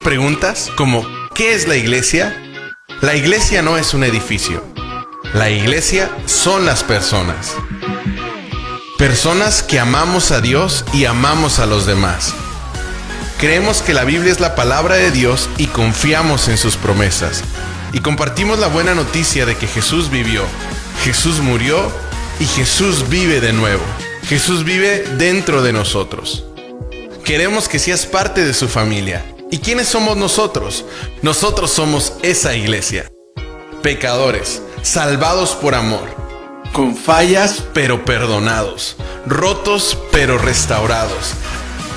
Preguntas como ¿qué es la iglesia? La iglesia no es un edificio. La iglesia son las personas. Personas que amamos a Dios y amamos a los demás. Creemos que la Biblia es la palabra de Dios y confiamos en sus promesas. Y compartimos la buena noticia de que Jesús vivió, Jesús murió y Jesús vive de nuevo. Jesús vive dentro de nosotros. Queremos que seas parte de su familia. ¿Y quiénes somos nosotros? Nosotros somos esa iglesia. Pecadores, salvados por amor, con fallas pero perdonados, rotos pero restaurados,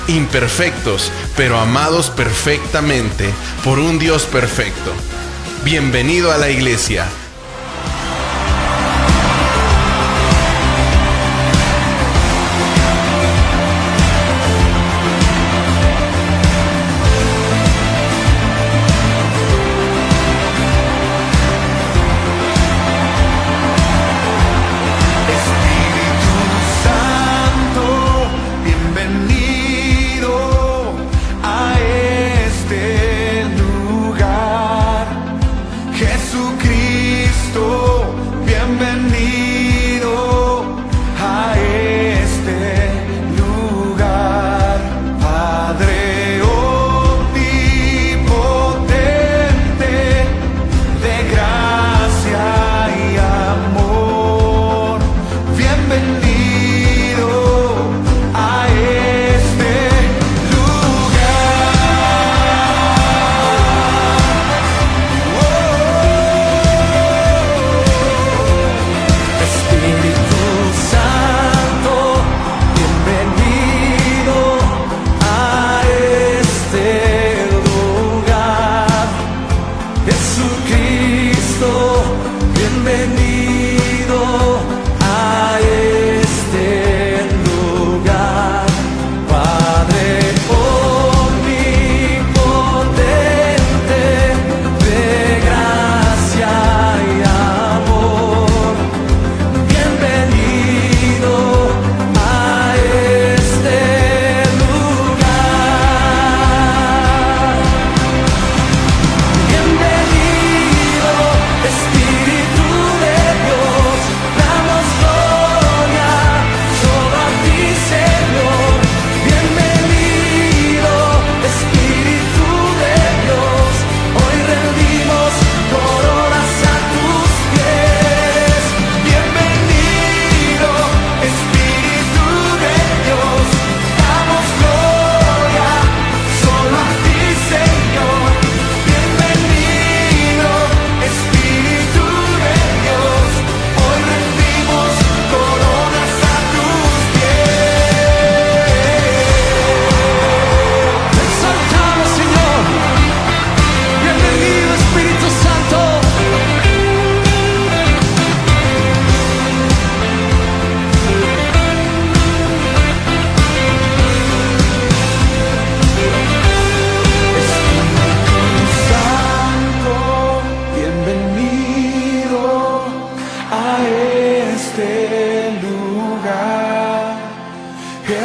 imperfectos pero amados perfectamente por un Dios perfecto. Bienvenido a la iglesia.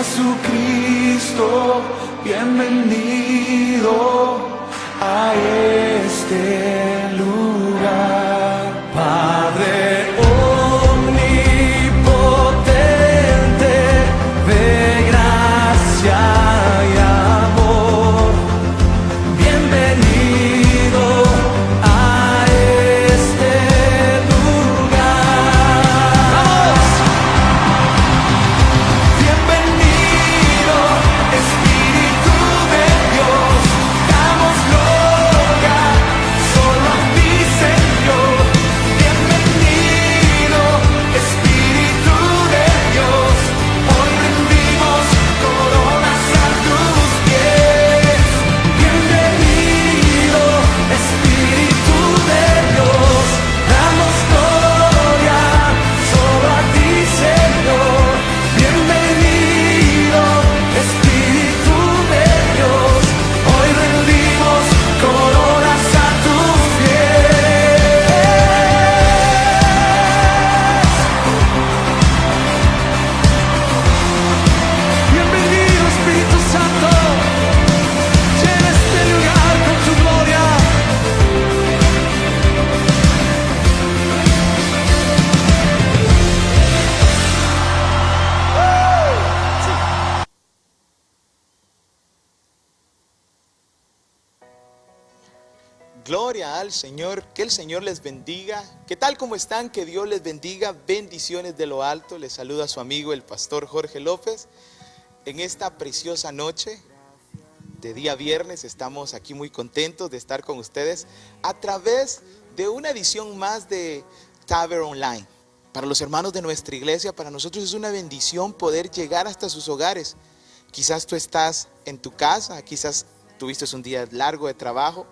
Jesucristo, bienvenido a este lugar. Padre omnipotente, de gracia y amor, bienvenido a este lugar. ¡Vamos! Bienvenido, Espíritu de Dios, damos gloria solo a Gloria al Señor, que el Señor les bendiga. ¿Qué tal? ¿Cómo están? Que Dios les bendiga. Bendiciones de lo alto. Les saluda su amigo el pastor Jorge López. En esta preciosa noche de día viernes estamos aquí muy contentos de estar con ustedes a través de una edición más de Taber Online. Para los hermanos de nuestra iglesia, para nosotros es una bendición poder llegar hasta sus hogares. Quizás tú estás en tu casa, quizás tuviste un día largo de trabajo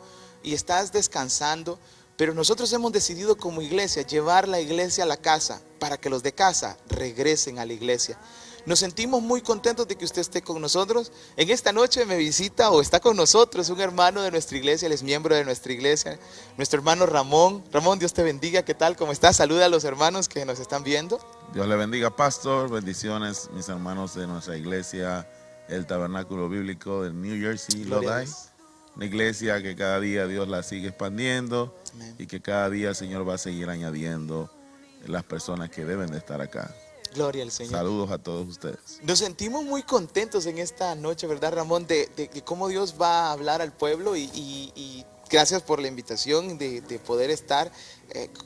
y estás descansando, pero nosotros hemos decidido como iglesia llevar la iglesia a la casa para que los de casa regresen a la iglesia. Nos sentimos muy contentos de que usted esté con nosotros. En esta noche me visita o está con nosotros un hermano de nuestra iglesia, él es miembro de nuestra iglesia, nuestro hermano Ramón. Ramón, Dios te bendiga, ¿qué tal? ¿Cómo estás? Saluda a los hermanos que nos están viendo. Dios le bendiga, pastor. Bendiciones, mis hermanos de nuestra iglesia, el Tabernáculo Bíblico de New Jersey, Gloria a Lodi. Dios. Una iglesia que cada día Dios la sigue expandiendo. Amén. Y que cada día el Señor va a seguir añadiendo las personas que deben de estar acá. Gloria al Señor. Saludos a todos ustedes. Nos sentimos muy contentos en esta noche, ¿verdad, Ramón? De cómo Dios va a hablar al pueblo y gracias por la invitación de poder estar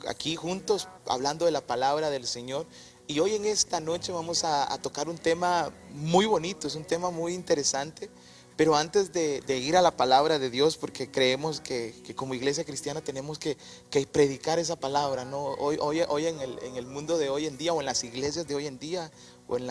aquí juntos hablando de la palabra del Señor. Y hoy en esta noche vamos a tocar un tema muy bonito, es un tema muy interesante. Pero antes de ir a la palabra de Dios, porque creemos que como iglesia cristiana tenemos que predicar esa palabra, ¿no? Hoy en el mundo de hoy en día, o en las iglesias de hoy en día, o en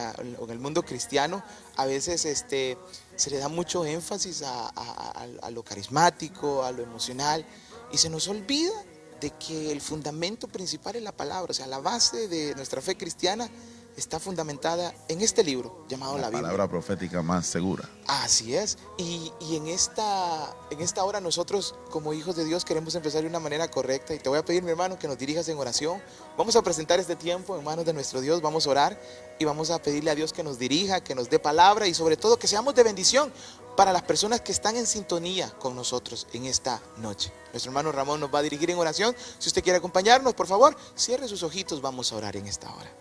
el mundo cristiano, a veces se le da mucho énfasis a lo carismático, a lo emocional, y se nos olvida de que el fundamento principal es la palabra. O sea, la base de nuestra fe cristiana está fundamentada en este libro llamado la Biblia. La palabra profética más segura. Así es. Y en esta hora nosotros como hijos de Dios queremos empezar de una manera correcta. Y te voy a pedir, mi hermano, que nos dirijas en oración. Vamos a presentar este tiempo en manos de nuestro Dios. Vamos a orar y vamos a pedirle a Dios que nos dirija, que nos dé palabra y sobre todo que seamos de bendición para las personas que están en sintonía con nosotros en esta noche. Nuestro hermano Ramón nos va a dirigir en oración. Si usted quiere acompañarnos, por favor, cierre sus ojitos. Vamos a orar en esta hora.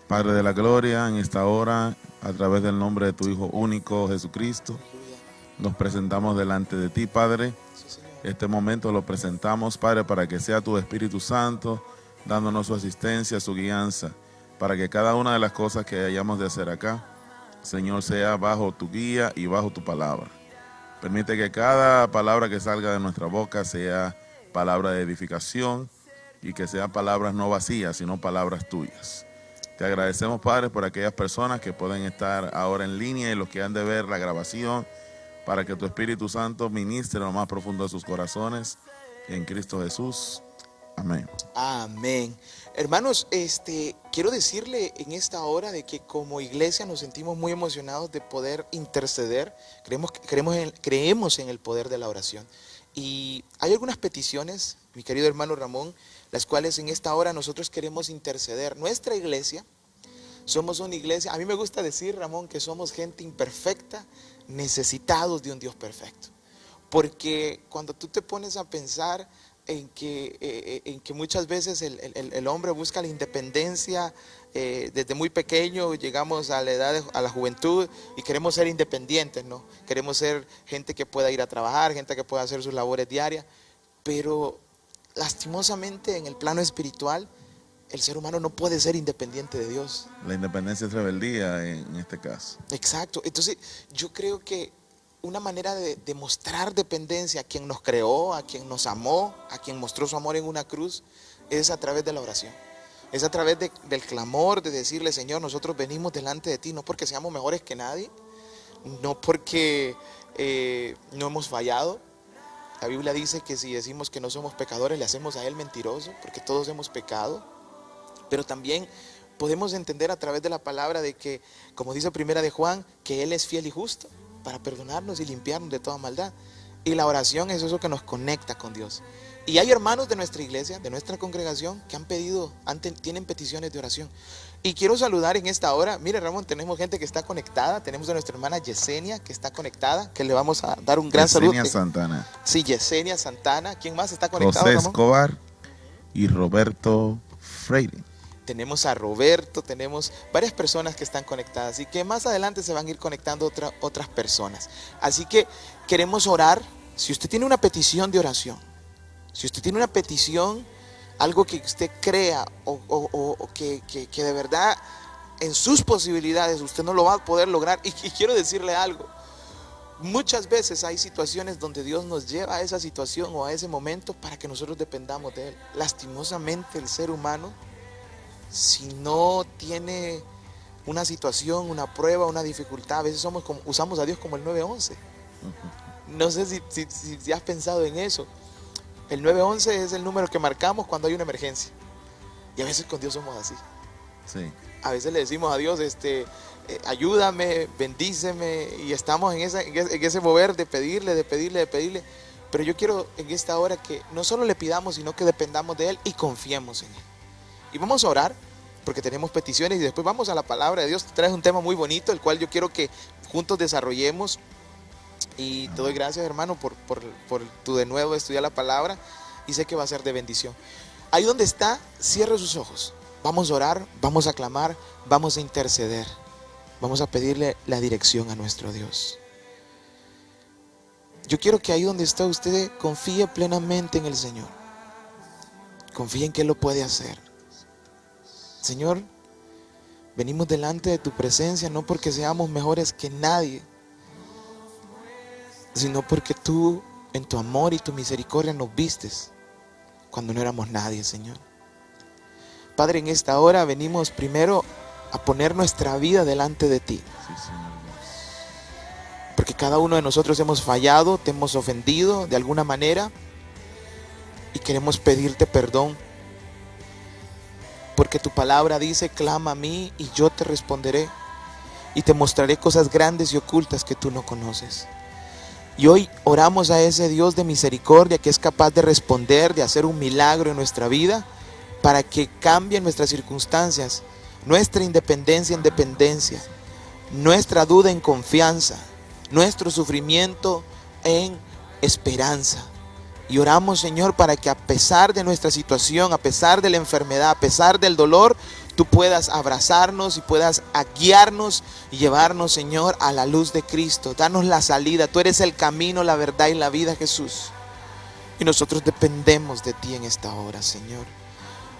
Padre de la gloria, en esta hora, a través del nombre de tu Hijo único, Jesucristo, nos presentamos delante de ti, Padre. Sí, Señor. Este momento lo presentamos, Padre, para que sea tu Espíritu Santo dándonos su asistencia, su guianza, para que cada una de las cosas que hayamos de hacer acá, Señor, sea bajo tu guía y bajo tu palabra. Permite que cada palabra que salga de nuestra boca sea palabra de edificación y que sean palabras no vacías, sino palabras tuyas. Te agradecemos, Padre, por aquellas personas que pueden estar ahora en línea y los que han de ver la grabación, para que tu Espíritu Santo ministre lo más profundo de sus corazones. En Cristo Jesús. Amén. Amén. Hermanos, quiero decirle en esta hora de que como iglesia nos sentimos muy emocionados de poder interceder. Creemos en el poder de la oración. Y hay algunas peticiones, mi querido hermano Ramón, las cuales en esta hora nosotros queremos interceder. Nuestra iglesia, somos una iglesia, a mí me gusta decir, Ramón, que somos gente imperfecta, necesitados de un Dios perfecto. Porque cuando tú te pones a pensar en que muchas veces el hombre busca la independencia, desde muy pequeño llegamos a la edad, a la juventud y queremos ser independientes, ¿no? Queremos ser gente que pueda ir a trabajar, gente que pueda hacer sus labores diarias, pero lastimosamente en el plano espiritual el ser humano no puede ser independiente de Dios. La independencia es rebeldía en este caso. Exacto. Entonces yo creo que una manera de demostrar dependencia a quien nos creó, a quien nos amó, a quien mostró su amor en una cruz, es a través de la oración. Es a través del clamor, de decirle, Señor, nosotros venimos delante de ti, no porque seamos mejores que nadie, no porque no hemos fallado. La Biblia dice que si decimos que no somos pecadores, le hacemos a Él mentiroso, porque todos hemos pecado. Pero también podemos entender a través de la palabra de que, como dice Primera de Juan, que Él es fiel y justo para perdonarnos y limpiarnos de toda maldad. Y la oración es eso que nos conecta con Dios. Y hay hermanos de nuestra iglesia, de nuestra congregación, que tienen peticiones de oración. Y quiero saludar en esta hora. Mire, Ramón, tenemos gente que está conectada. Tenemos a nuestra hermana Yesenia, que está conectada, que le vamos a dar un gran saludo. Yesenia Santana. Sí, Yesenia Santana. ¿Quién más está conectado, José Ramón? Escobar y Roberto Freire. Tenemos a Roberto, tenemos varias personas que están conectadas y que más adelante se van a ir conectando otras personas. Así que queremos orar. Si usted tiene una petición de oración, Si usted tiene una petición, algo que usted crea o que de verdad en sus posibilidades usted no lo va a poder lograr. Y quiero decirle algo. Muchas veces hay situaciones donde Dios nos lleva a esa situación o a ese momento para que nosotros dependamos de Él. Lastimosamente el ser humano, si no tiene una situación, una prueba, una dificultad, a veces usamos a Dios como el 911. No sé si has pensado en eso. El 911 es el número que marcamos cuando hay una emergencia. Y a veces con Dios somos así. Sí. A veces le decimos a Dios, ayúdame, bendíceme, y estamos en ese mover de pedirle. Pero yo quiero en esta hora que no solo le pidamos, sino que dependamos de Él y confiemos en Él. Y vamos a orar, porque tenemos peticiones, y después vamos a la palabra de Dios. Traes un tema muy bonito, el cual yo quiero que juntos desarrollemos. Y te doy gracias, hermano, por tu de nuevo estudiar la palabra, y sé que va a ser de bendición. Ahí donde está, cierre sus ojos. Vamos a orar, vamos a clamar, vamos a interceder. Vamos a pedirle la dirección a nuestro Dios. Yo quiero que ahí donde está usted confíe plenamente en el Señor. Confíe en que Él lo puede hacer. Señor, venimos delante de tu presencia no porque seamos mejores que nadie, sino porque tú en tu amor y tu misericordia nos vistes cuando no éramos nadie, Señor. Padre, en esta hora venimos primero a poner nuestra vida delante de ti. Sí, Señor. Porque cada uno de nosotros hemos fallado, te hemos ofendido de alguna manera y queremos pedirte perdón. Porque tu palabra dice, clama a mí y yo te responderé y te mostraré cosas grandes y ocultas que tú no conoces. Y hoy oramos a ese Dios de misericordia que es capaz de responder, de hacer un milagro en nuestra vida para que cambien nuestras circunstancias, nuestra independencia en dependencia, nuestra duda en confianza, nuestro sufrimiento en esperanza. Y oramos, Señor, para que a pesar de nuestra situación, a pesar de la enfermedad, a pesar del dolor, tú puedas abrazarnos y puedas guiarnos y llevarnos, Señor, a la luz de Cristo. Danos la salida. Tú eres el camino, la verdad y la vida, Jesús. Y nosotros dependemos de ti en esta hora, Señor.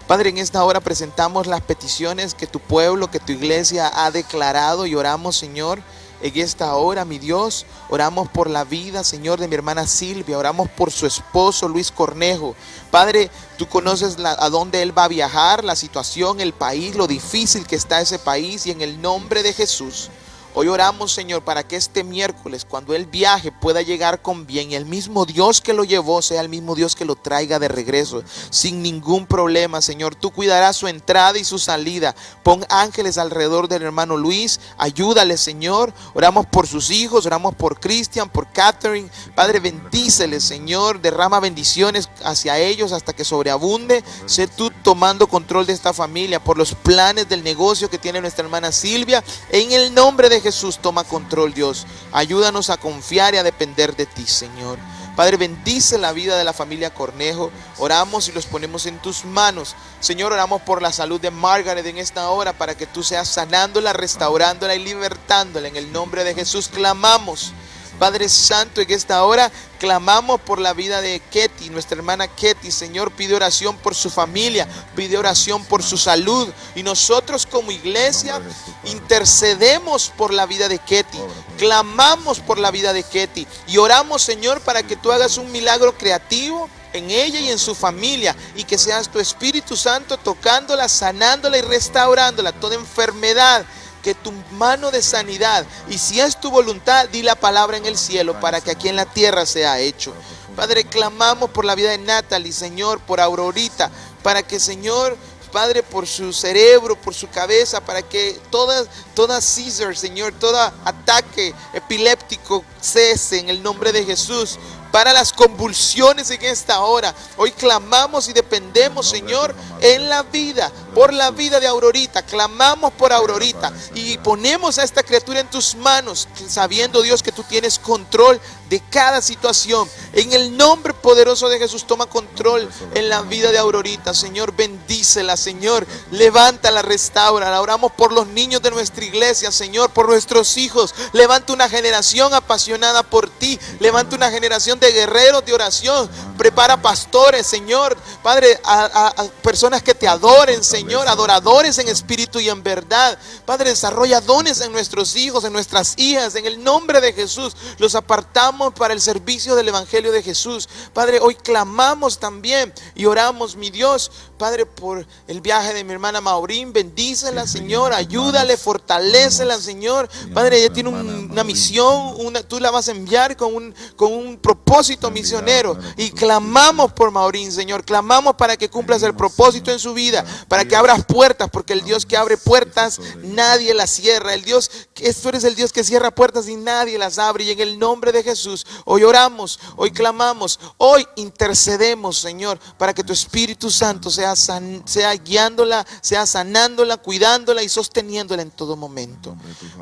Padre, en esta hora presentamos las peticiones que tu pueblo, que tu iglesia ha declarado, y oramos, Señor, en esta hora, mi Dios, oramos por la vida, Señor, de mi hermana Silvia, oramos por su esposo Luis Cornejo. Padre, tú conoces a dónde él va a viajar, la situación, el país, lo difícil que está ese país, y en el nombre de Jesús, hoy oramos, Señor, para que este miércoles, cuando él viaje, pueda llegar con bien, y el mismo Dios que lo llevó sea el mismo Dios que lo traiga de regreso, sin ningún problema, Señor. Tú cuidarás su entrada y su salida. Pon ángeles alrededor del hermano Luis, ayúdale, Señor. Oramos por sus hijos, oramos por Cristian, por Catherine. Padre, bendíceles, Señor, derrama bendiciones hacia ellos hasta que sobreabunde. Sé tú tomando control de esta familia, por los planes del negocio que tiene nuestra hermana Silvia. En el nombre de Jesús, toma control, Dios. Ayúdanos a confiar y a depender de ti, Señor. Padre, bendice la vida de la familia Cornejo. Oramos y los ponemos en tus manos. Señor, oramos por la salud de Margaret en esta hora, para que tú seas sanándola, restaurándola y libertándola. En el nombre de Jesús clamamos. Padre Santo, en esta hora clamamos por la vida de Ketty, nuestra hermana Ketty. Señor, pide oración por su familia, pide oración por su salud. Y nosotros como iglesia intercedemos por la vida de Ketty, clamamos por la vida de Ketty. Y oramos, Señor, para que tú hagas un milagro creativo en ella y en su familia, y que seas tu Espíritu Santo tocándola, sanándola y restaurándola. Toda enfermedad, que tu mano de sanidad, y si es tu voluntad, di la palabra en el cielo para que aquí en la tierra sea hecho. Padre, clamamos por la vida de Natalie, Señor, por Aurorita, para que, Señor, Padre, por su cerebro, por su cabeza, para que toda seizure, Señor, todo ataque epiléptico cese en el nombre de Jesús. Para las convulsiones en esta hora, hoy clamamos y dependemos, Señor, en la vida, por la vida de Aurorita. Clamamos por Aurorita y ponemos a esta criatura en tus manos, sabiendo, Dios, que tú tienes control de cada situación. En el nombre poderoso de Jesús, toma control en la vida de Aurorita, Señor. Bendícela, Señor. Levántala, restáurala. Oramos por los niños de nuestra iglesia, Señor, por nuestros hijos. Levanta una generación apasionada por ti. Levanta una generación de guerreros de oración. Prepara pastores, Señor, Padre, a personas que te adoren, Señor, adoradores en espíritu y en verdad. Padre, desarrolla dones en nuestros hijos, en nuestras hijas. En el nombre de Jesús los apartamos para el servicio del evangelio de Jesús. Padre, hoy clamamos también y oramos, mi Dios, Padre, por el viaje de mi hermana Maurín. Bendícela, Señor, ayúdale, fortalécela, Señor. Padre, ella tiene una misión, tú la vas a enviar con un propósito misionero. Y clamamos por Maurín, Señor. Clamamos para que cumplas el propósito en su vida, para que abras puertas, porque el Dios que abre puertas, nadie las cierra. Tú eres el Dios que cierra puertas y nadie las abre. Y en el nombre de Jesús, hoy oramos, hoy clamamos, hoy intercedemos, Señor, para que tu Espíritu Santo sea guiándola, sea sanándola, cuidándola y sosteniéndola en todo momento.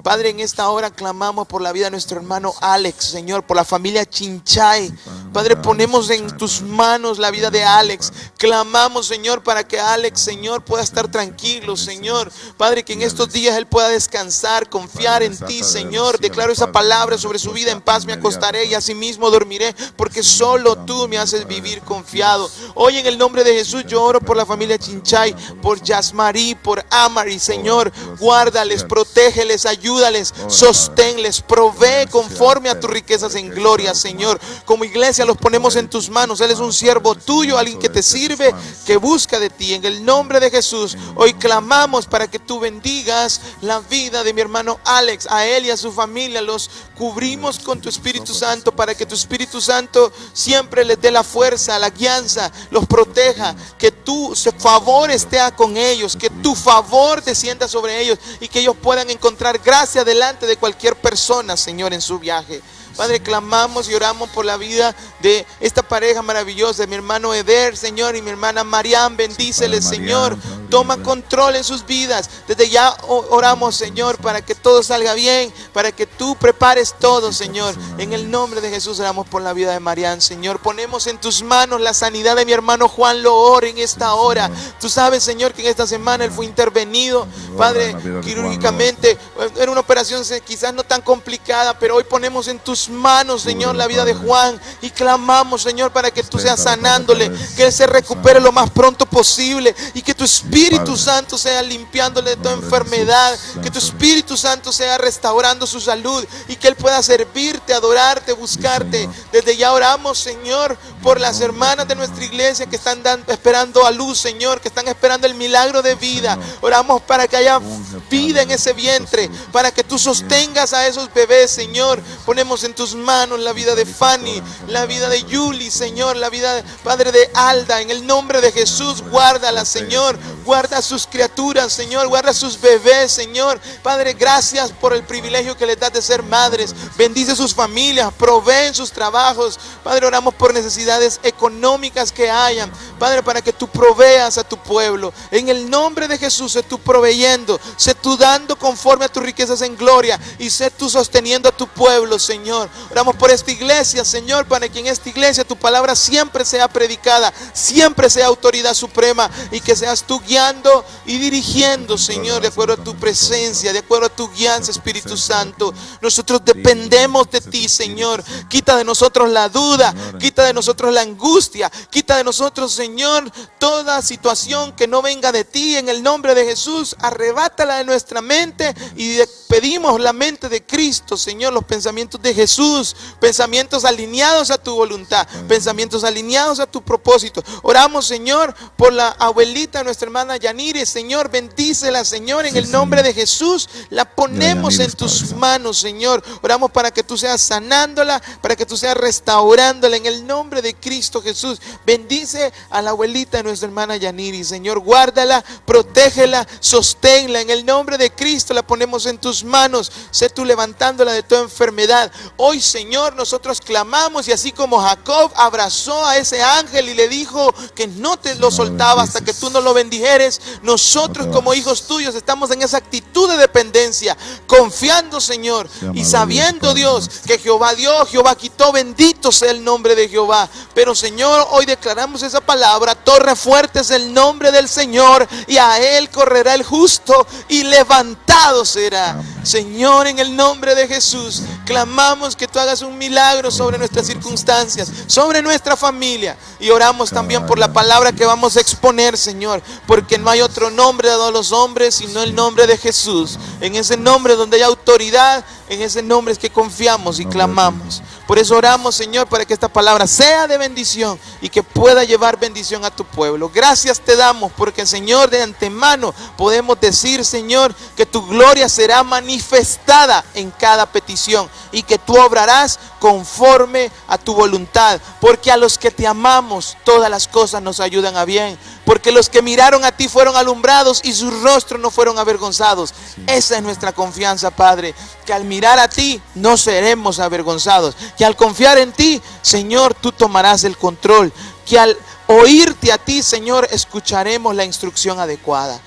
Padre, en esta hora clamamos por la vida de nuestro hermano Alex, Señor, por la familia Chinchay. Padre, ponemos en tus manos la vida de Alex. Clamamos, Señor, para que Alex, Señor, pueda estar tranquilo, Señor. Padre, que en estos días él pueda descansar, confiar en ti, Señor. Declaro esa palabra sobre su vida: en paz me acostaré y asimismo dormiré, porque solo tú me haces vivir confiado. Hoy en el nombre de Jesús yo oro por la familia Chinchay, por Yasmarí, por Amari, Señor. Guárdales, protégeles, ayúdales, sosténles, provee conforme a tus riquezas en gloria, Señor. Como iglesia los ponemos en tus manos. Él es un siervo tuyo, alguien que te sirve, que busca de ti. En el nombre de Jesús, hoy clamamos para que tú bendigas la vida de mi hermano Alex, a él y a su familia. Los cubrimos con tu Espíritu Santo, para que tu Espíritu Santo siempre les dé la fuerza, la guianza, los proteja, que tu favor esté con ellos, que tu favor descienda sobre ellos y que ellos puedan encontrar gracia delante de cualquier persona, Señor, en su viaje. Padre, clamamos y oramos por la vida de esta pareja maravillosa, de mi hermano Eder, Señor, y mi hermana Mariam. Bendíceles, Señor. Toma control en sus vidas. Desde ya oramos, Señor, para que todo salga bien, para que tú prepares todo, Señor. En el nombre de Jesús oramos por la vida de Mariam, Señor. Ponemos en tus manos la sanidad de mi hermano Juan Loor en esta hora. Tú sabes, Señor, que en esta semana él fue intervenido, Padre, quirúrgicamente. Era una operación quizás no tan complicada, pero hoy ponemos en tus manos, Señor, la vida de Juan, y clamamos, Señor, para que tú seas sanándole, que él se recupere lo más pronto posible, y que tu Espíritu Santo sea limpiándole de toda enfermedad, que tu Espíritu Santo sea restaurando su salud, y que él pueda servirte, adorarte, buscarte. Desde ya oramos, Señor, por las hermanas de nuestra iglesia que están esperando a luz, Señor, que están esperando el milagro de vida. Oramos para que haya vida en ese vientre, para que tú sostengas a esos bebés, Señor. Ponemos en tus manos la vida de Fanny, la vida de Yuli, Señor, la vida, Padre, de Alda. En el nombre de Jesús, guárdala, Señor. Guarda a sus criaturas, Señor. Guarda a sus bebés, Señor. Padre, gracias por el privilegio que les das de ser madres. Bendice sus familias, provee en sus trabajos. Padre, oramos por necesidades económicas que hayan, Padre, para que tú proveas a tu pueblo. En el nombre de Jesús, sé tú proveyendo, sé tú dando conforme a tus riquezas en gloria, y sé tú sosteniendo a tu pueblo, Señor. Oramos por esta iglesia, Señor, para que en esta iglesia tu palabra siempre sea predicada, siempre sea autoridad suprema, y que seas tú guiando y dirigiendo, Señor, de acuerdo a tu presencia, de acuerdo a tu guianza, Espíritu Santo. Nosotros dependemos de ti, Señor. Quita de nosotros la duda, quita de nosotros la angustia, quita de nosotros, Señor, toda situación que no venga de ti. En el nombre de Jesús, arrebátala de nuestra mente, y pedimos la mente de Cristo, Señor, los pensamientos de Jesús, pensamientos alineados a tu voluntad, pensamientos alineados a tu propósito. Oramos, Señor, por la abuelita, nuestra hermana Yanire, Señor. Bendícela, Señor, en el nombre de Jesús. La ponemos en tus manos, Señor. Oramos para que tú seas sanándola, para que tú seas restaurándola, en el nombre de Cristo Jesús. Bendice a la abuelita de nuestra hermana Yaniri, Señor. Guárdala, protégela, sosténla. En el nombre de Cristo la ponemos en tus manos. Sé tú levantándola de toda enfermedad. Hoy, Señor, nosotros clamamos, y así como Jacob abrazó a ese ángel y le dijo que no te lo soltaba hasta que tú no lo bendijeras, quieres. Nosotros No te como vas. hijos tuyos estamos en esa actitud de dependencia, confiando, Señor, Sea y maravilloso, sabiendo, Padre Dios, nuestro. que Jehová dio, Jehová quitó, bendito sea el nombre de Jehová. Pero, Señor, hoy declaramos esa palabra: torre fuerte es el nombre del Señor, y a él correrá el justo y levantado será. Amén. Señor, en el nombre de Jesús, clamamos que tú hagas un milagro sobre nuestras circunstancias, sobre nuestra familia, y oramos también por la palabra que vamos a exponer, Señor, porque no hay otro nombre dado a los hombres sino el nombre de Jesús. En ese nombre donde hay autoridad, en ese nombre es que confiamos y clamamos. Por eso oramos, Señor, para que esta palabra sea de bendición y que pueda llevar bendición a tu pueblo. Gracias te damos porque, Señor, de antemano podemos decir, Señor, que tu gloria será manifestada en cada petición y que tú obrarás conforme a tu voluntad. Porque a los que te amamos, todas las cosas nos ayudan a bien. Porque los que miraron a ti fueron alumbrados y sus rostros no fueron avergonzados. Esa es nuestra confianza, Padre, que al mirar a ti no seremos avergonzados, que al confiar en ti, Señor, tú tomarás el control, que al oírte a ti, Señor, escucharemos la instrucción adecuada.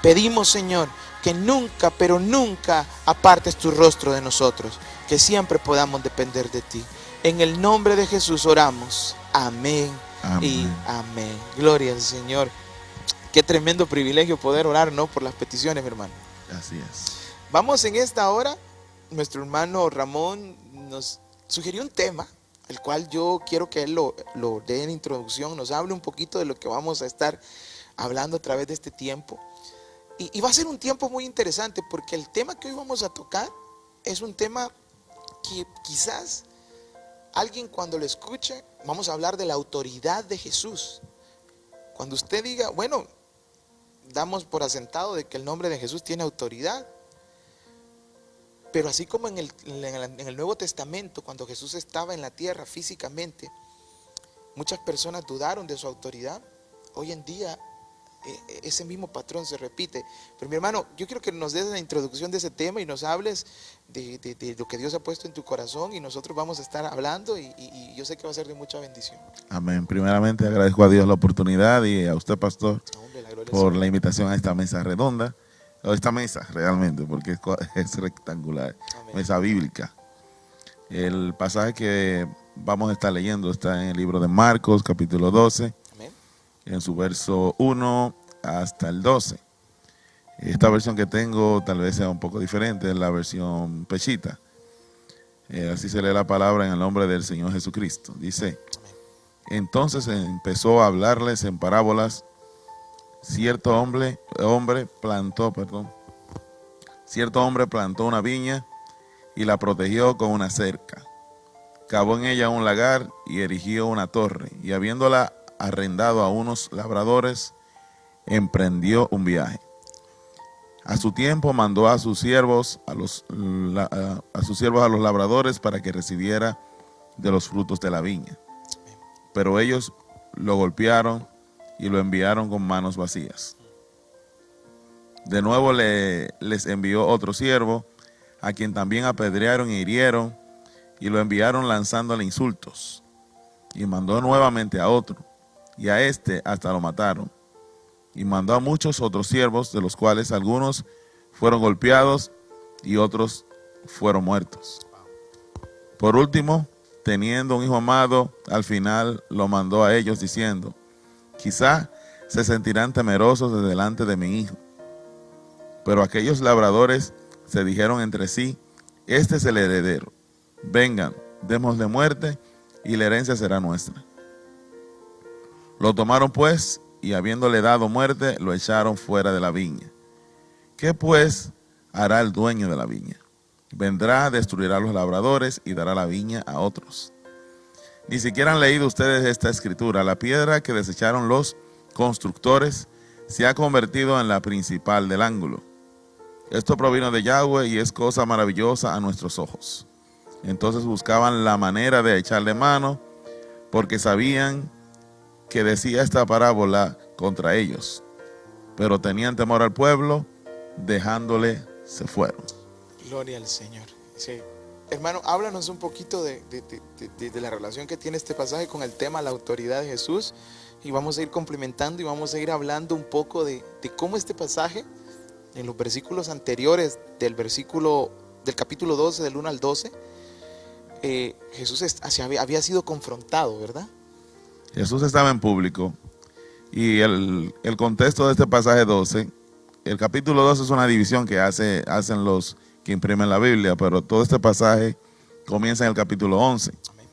Pedimos, Señor, que nunca, pero nunca apartes tu rostro de nosotros, que siempre podamos depender de ti. En el nombre de Jesús oramos. Amén. Amén. Y amén. Gloria al Señor. Qué tremendo privilegio poder orar, ¿no? Por las peticiones, mi hermano. Así es. Vamos en esta hora. Nuestro hermano Ramón nos sugirió un tema, el cual yo quiero que él lo dé en introducción, nos hable un poquito de lo que vamos a estar hablando a través de este tiempo. Y va a ser un tiempo muy interesante porque el tema que hoy vamos a tocar es un tema que quizás alguien cuando lo escuche, vamos a hablar de la autoridad de Jesús. Cuando usted diga, bueno, damos por asentado de que el nombre de Jesús tiene autoridad. Pero así como en el Nuevo Testamento, cuando Jesús estaba en la tierra físicamente, muchas personas dudaron de su autoridad. Hoy en día ese mismo patrón se repite. Pero mi hermano, yo quiero que nos des la introducción de ese tema y nos hables de lo que Dios ha puesto en tu corazón, y nosotros vamos a estar hablando y yo sé que va a ser de mucha bendición. Amén. Primeramente agradezco a Dios la oportunidad y a usted, pastor, Hombre, la gloria al por Señor. la invitación a esta mesa redonda, o esta mesa realmente, porque es rectangular, Amén. mesa bíblica. El pasaje que vamos a estar leyendo está en el libro de Marcos, capítulo 12, Amén. en su verso 1 hasta el 12. Esta versión que tengo tal vez sea un poco diferente, es la versión Peshita. Así se lee la palabra en el nombre del Señor Jesucristo. Dice: entonces empezó a hablarles en parábolas. Cierto hombre plantó una viña y la protegió con una cerca. Cavó en ella un lagar y erigió una torre, y habiéndola arrendado a unos labradores, emprendió un viaje. A su tiempo mandó a sus siervos a los labradores para que recibiera de los frutos de la viña. Pero ellos lo golpearon y lo enviaron con manos vacías. De nuevo les envió otro siervo, a quien también apedrearon e hirieron, y lo enviaron lanzándole insultos. Y mandó nuevamente a otro, y a este hasta lo mataron. Y mandó a muchos otros siervos, de los cuales algunos fueron golpeados y otros fueron muertos. Por último, teniendo un hijo amado, al final lo mandó a ellos diciendo: quizá se sentirán temerosos de delante de mi hijo. Pero aquellos labradores se dijeron entre sí: este es el heredero, vengan, démosle muerte y la herencia será nuestra. Lo tomaron pues, y habiéndole dado muerte, lo echaron fuera de la viña. ¿Qué pues hará el dueño de la viña? Vendrá, destruirá a los labradores y dará la viña a otros. Ni siquiera han leído ustedes esta escritura: la piedra que desecharon los constructores se ha convertido en la principal del ángulo. Esto provino de Yahweh y es cosa maravillosa a nuestros ojos. Entonces buscaban la manera de echarle mano, porque sabían que decía esta parábola contra ellos. Pero tenían temor al pueblo, dejándole se fueron. Gloria al Señor. Sí. Hermano, háblanos un poquito de la relación que tiene este pasaje con el tema la autoridad de Jesús y vamos a ir complementando y vamos a ir hablando un poco de cómo este pasaje, en los versículos anteriores del capítulo 12, del 1 al 12, Jesús había sido confrontado, ¿verdad? Jesús estaba en público y el contexto de este pasaje 12, el capítulo 12 es una división que hacen los que imprimen la Biblia, pero todo este pasaje comienza en el capítulo 11. Amén.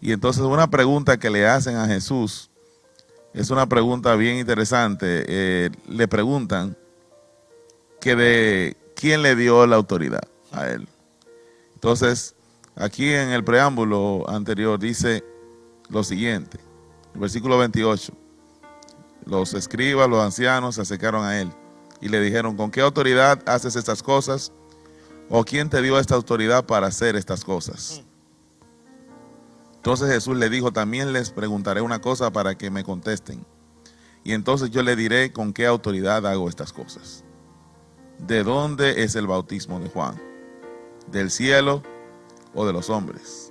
Y entonces una pregunta que le hacen a Jesús es una pregunta bien interesante. Le preguntan que de quién le dio la autoridad a él. Entonces, aquí en el preámbulo anterior dice lo siguiente, el versículo 28. Los escribas, los ancianos se acercaron a él y le dijeron, ¿con qué autoridad haces estas cosas? ¿O quién te dio esta autoridad para hacer estas cosas? Entonces Jesús le dijo, también les preguntaré una cosa para que me contesten. Y entonces yo le diré con qué autoridad hago estas cosas. ¿De dónde es el bautismo de Juan? ¿Del cielo o de los hombres?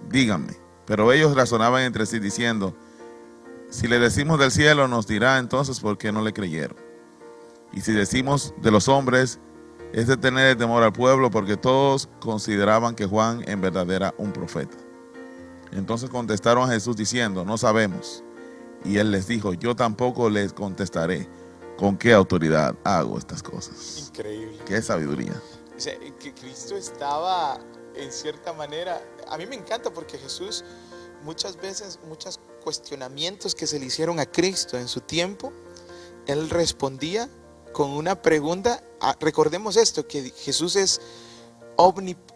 Díganme. Pero ellos razonaban entre sí diciendo, si le decimos del cielo nos dirá entonces por qué no le creyeron. Y si decimos de los hombres, es de tener temor al pueblo, porque todos consideraban que Juan en verdad era un profeta. Entonces contestaron a Jesús diciendo, no sabemos. Y él les dijo, yo tampoco les contestaré con qué autoridad hago estas cosas. Increíble. Qué sabiduría. O sea, que Cristo estaba en cierta manera, a mí me encanta porque Jesús muchas veces, muchos cuestionamientos que se le hicieron a Cristo en su tiempo, él respondía con una pregunta. Recordemos esto, que Jesús es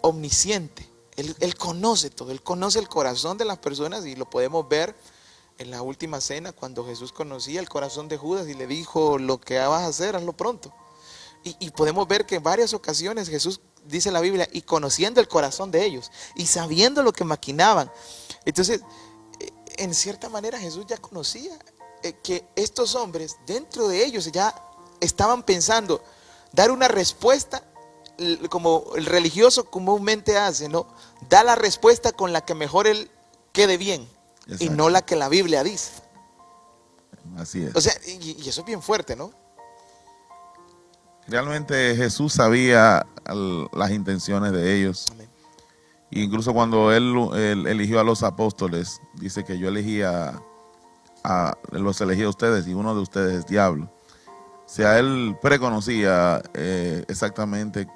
omnisciente, él conoce todo, él conoce el corazón de las personas y lo podemos ver en la última cena cuando Jesús conocía el corazón de Judas y le dijo, lo que vas a hacer, hazlo pronto. Y podemos ver que en varias ocasiones Jesús, dice la Biblia, y conociendo el corazón de ellos y sabiendo lo que maquinaban. Entonces, en cierta manera Jesús ya conocía que estos hombres, dentro de ellos ya estaban pensando dar una respuesta como el religioso comúnmente hace, ¿no? Da la respuesta con la que mejor él quede bien. Exacto. Y no la que la Biblia dice. Así es. O sea, y eso es bien fuerte, ¿no? Realmente Jesús sabía las intenciones de ellos. Amén. Incluso cuando él eligió a los apóstoles, dice que yo los elegí a ustedes y uno de ustedes es diablo. O sea, él preconocía exactamente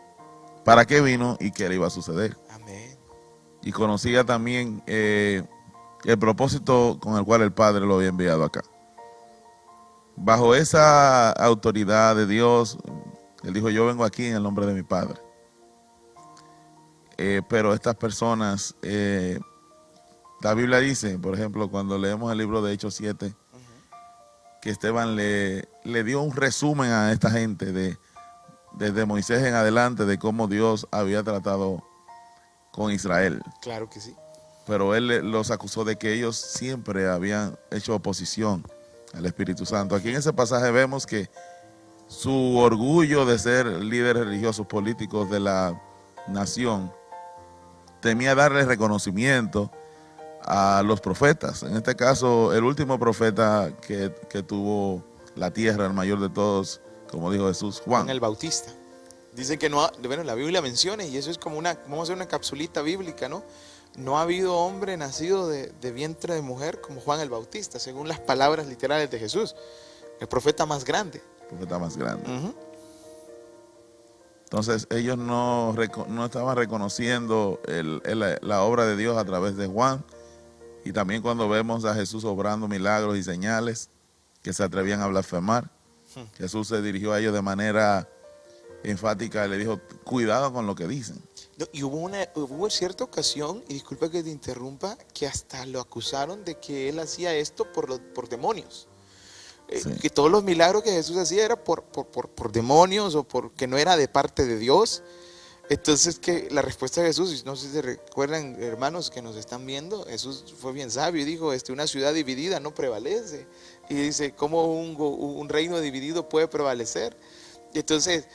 para qué vino y qué le iba a suceder. Amén. Y conocía también el propósito con el cual el Padre lo había enviado acá. Bajo esa autoridad de Dios, él dijo, yo vengo aquí en el nombre de mi Padre. Pero estas personas, la Biblia dice, por ejemplo, cuando leemos el libro de Hechos 7, que Esteban le dio un resumen a esta gente desde Moisés en adelante de cómo Dios había tratado con Israel. Claro que sí. Pero él los acusó de que ellos siempre habían hecho oposición al Espíritu Santo. Aquí en ese pasaje vemos que su orgullo de ser líderes religiosos políticos de la nación temía darle reconocimiento a los profetas. En este caso, el último profeta que tuvo la tierra, el mayor de todos, como dijo Jesús, Juan el Bautista. Dice que no, bueno, la Biblia menciona, y eso es como vamos a hacer una capsulita bíblica, ¿no? No ha habido hombre nacido de vientre de mujer como Juan el Bautista, según las palabras literales de Jesús, el profeta más grande. El profeta más grande. Entonces ellos no estaban reconociendo la obra de Dios a través de Juan. Y también cuando vemos a Jesús obrando milagros y señales que se atrevían a blasfemar, Jesús se dirigió a ellos de manera enfática y le dijo, cuidado con lo que dicen. Y hubo cierta ocasión, y disculpa que te interrumpa, que hasta lo acusaron de que él hacía esto por demonios. Sí. Que todos los milagros que Jesús hacía era por demonios o porque no era de parte de Dios. Entonces, que la respuesta de Jesús, no sé si se recuerdan, hermanos que nos están viendo, Jesús fue bien sabio y dijo, una ciudad dividida no prevalece. Y dice, ¿cómo un reino dividido puede prevalecer? Y entonces,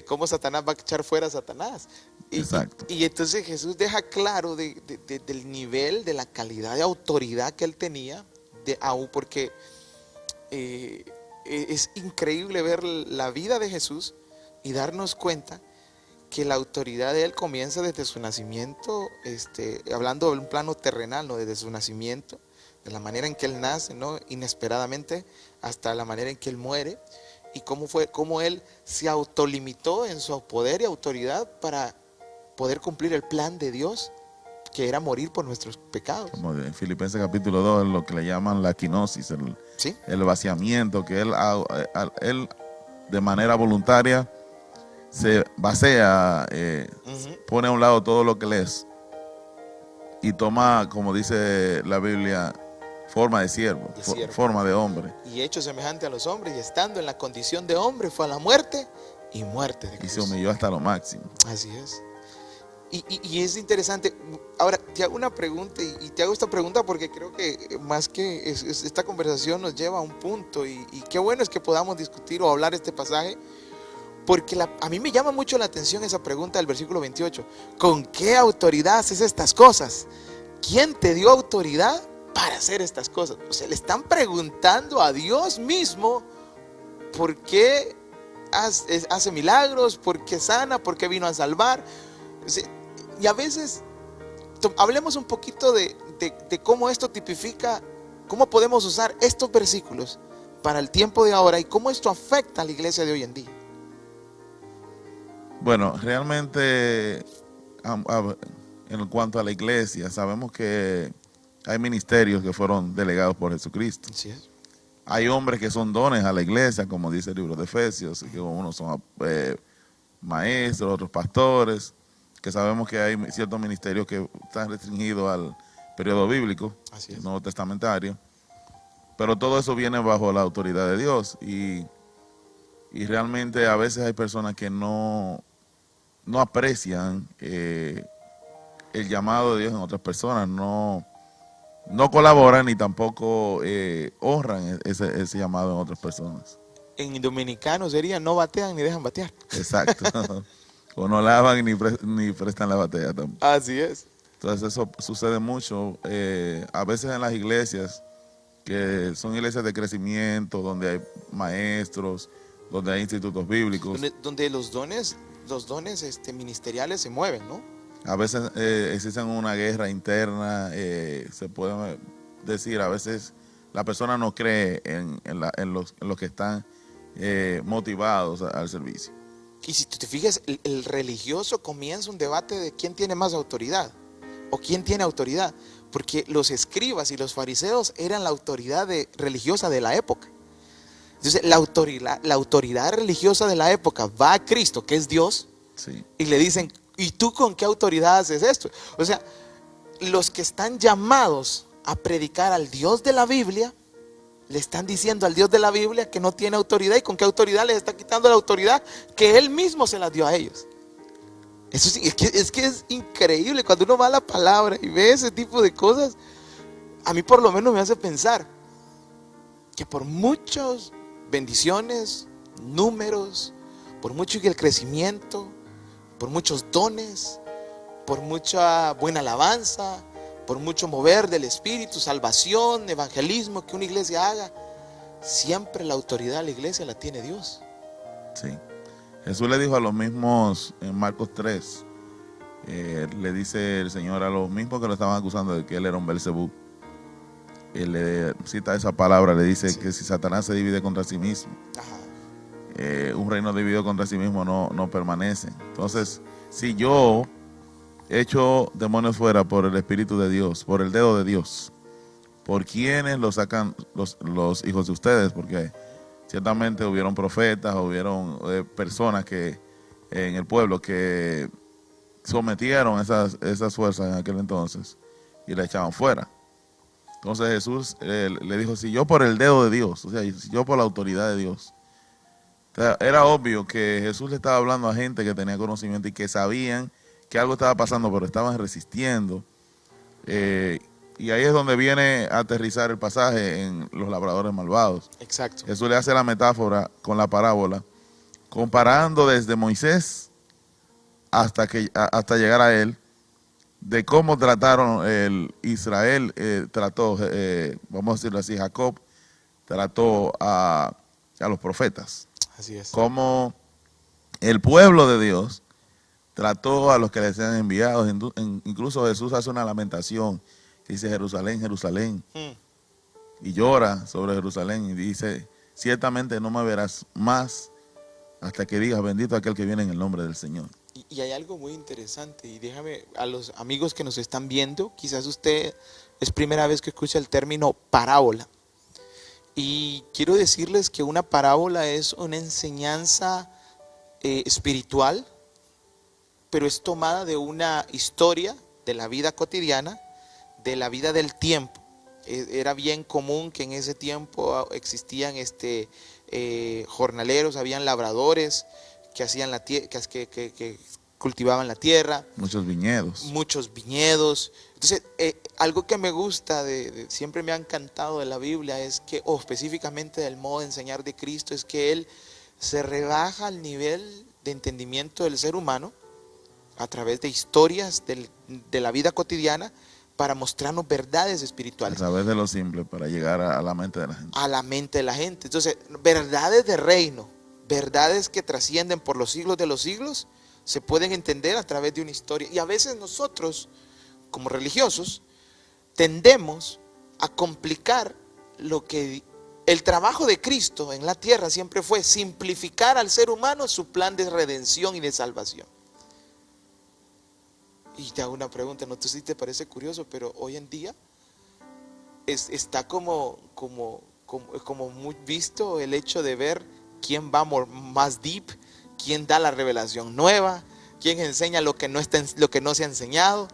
¿cómo Satanás va a echar fuera a Satanás? Exacto. Y entonces Jesús deja claro del nivel, de la calidad de autoridad que él tenía aún porque es increíble ver la vida de Jesús y darnos cuenta que la autoridad de Él comienza desde su nacimiento, hablando de un plano terrenal, ¿no? Desde su nacimiento, de la manera en que Él nace, ¿no? Inesperadamente, hasta la manera en que Él muere, y cómo Él se autolimitó en su poder y autoridad para poder cumplir el plan de Dios, que era morir por nuestros pecados. Como en Filipenses capítulo 2, lo que le llaman la quinosis, ¿Sí? el vaciamiento, que él de manera voluntaria se vacía, pone a un lado todo lo que le es y toma, como dice la Biblia, forma de siervo, forma de hombre. Y hecho semejante a los hombres, y estando en la condición de hombre, fue a la muerte y muerte de cruz. Y se humilló hasta lo máximo. Así es. Y es interesante. Ahora, te hago una pregunta, y te hago esta pregunta porque creo que más que esta conversación nos lleva a un punto, y qué bueno es que podamos discutir o hablar este pasaje, porque a mí me llama mucho la atención esa pregunta del versículo 28. ¿Con qué autoridad haces estas cosas? ¿Quién te dio autoridad para hacer estas cosas? O sea, le están preguntando a Dios mismo por qué hace milagros, por qué sana, por qué vino a salvar. Y a veces hablemos un poquito de cómo esto tipifica, cómo podemos usar estos versículos para el tiempo de ahora y cómo esto afecta a la iglesia de hoy en día. Bueno, realmente en cuanto a la iglesia, sabemos que hay ministerios que fueron delegados por Jesucristo. Así es. Hay hombres que son dones a la iglesia, como dice el libro de Efesios, que unos son maestros, otros pastores, que sabemos que hay ciertos ministerios que están restringidos al periodo bíblico, Así es. nuevo testamentario, pero todo eso viene bajo la autoridad de Dios, y realmente a veces hay personas que no aprecian el llamado de Dios en otras personas, no colaboran ni tampoco honran ese llamado en otras personas. En dominicano sería no batean ni dejan batear. Exacto. O no lavan ni prestan la batea tampoco. Así es. Entonces eso sucede mucho, a veces en las iglesias, que son iglesias de crecimiento, donde hay maestros, donde hay institutos bíblicos. Donde los dones ministeriales se mueven, ¿no? A veces existen una guerra interna, se puede decir, a veces la persona no cree en los que están motivados al servicio. Y si tú te fijas, el religioso comienza un debate de quién tiene más autoridad o quién tiene autoridad, porque los escribas y los fariseos eran la autoridad religiosa de la época. Entonces la autoridad religiosa de la época va a Cristo, que es Dios, Sí. y le dicen, ¿y tú con qué autoridad haces esto? O sea, los que están llamados a predicar al Dios de la Biblia, le están diciendo al Dios de la Biblia que no tiene autoridad, y con qué autoridad les está quitando la autoridad que Él mismo se la dio a ellos. Eso sí, es que es increíble cuando uno va a la palabra y ve ese tipo de cosas. A mí por lo menos me hace pensar que por muchas bendiciones, números, por mucho que el crecimiento, por muchos dones, por mucha buena alabanza, por mucho mover del Espíritu, salvación, evangelismo que una iglesia haga, siempre la autoridad de la iglesia la tiene Dios. Sí. Jesús le dijo a los mismos, en Marcos 3, le dice el Señor a los mismos que lo estaban acusando de que él era un Belzebú. Él le cita esa palabra, le dice que si Satanás se divide contra sí mismo, un reino dividido contra sí mismo no permanece. Entonces, si yo echo demonios fuera por el Espíritu de Dios, por el dedo de Dios, ¿por quiénes lo sacan los hijos de ustedes? Porque ciertamente hubieron profetas, hubieron personas que en el pueblo que sometieron esas fuerzas en aquel entonces y la echaban fuera. Entonces Jesús le dijo, si yo por el dedo de Dios, o sea, si yo por la autoridad de Dios. O sea, era obvio que Jesús le estaba hablando a gente que tenía conocimiento y que sabían que algo estaba pasando, pero estaban resistiendo. Y ahí es donde viene a aterrizar el pasaje en los labradores malvados. Exacto. Jesús le hace la metáfora con la parábola, comparando desde Moisés hasta llegar a él, de cómo trataron Israel, trató, vamos a decirlo así, Jacob trató a los profetas. Así es. Cómo el pueblo de Dios trató a los que les han enviado. Incluso Jesús hace una lamentación que dice: Jerusalén, Jerusalén, y llora sobre Jerusalén y dice: ciertamente no me verás más hasta que digas bendito aquel que viene en el nombre del Señor. Y hay algo muy interesante, y déjame, a los amigos que nos están viendo, quizás usted es primera vez que escucha el término parábola. Y quiero decirles que una parábola es una enseñanza espiritual, pero es tomada de una historia de la vida cotidiana, de la vida del tiempo. Era bien común que en ese tiempo existían jornaleros, habían labradores que hacían que cultivaban la tierra. Muchos viñedos. Muchos viñedos. Entonces, algo que me gusta, siempre me ha encantado de la Biblia es que, o específicamente del modo de enseñar de Cristo, es que Él se rebaja al nivel de entendimiento del ser humano a través de historias de la vida cotidiana para mostrarnos verdades espirituales. A través de lo simple, para llegar a la mente de la gente. A la mente de la gente. Entonces, verdades de reino, verdades que trascienden por los siglos de los siglos, se pueden entender a través de una historia. Y a veces nosotros, como religiosos, tendemos a complicar lo que el trabajo de Cristo en la tierra siempre fue: simplificar al ser humano su plan de redención y de salvación. Y te hago una pregunta, no sé si te parece curioso, pero hoy en día está como muy visto el hecho de ver quién va más deep, quién da la revelación nueva, quién enseña lo que no se ha enseñado.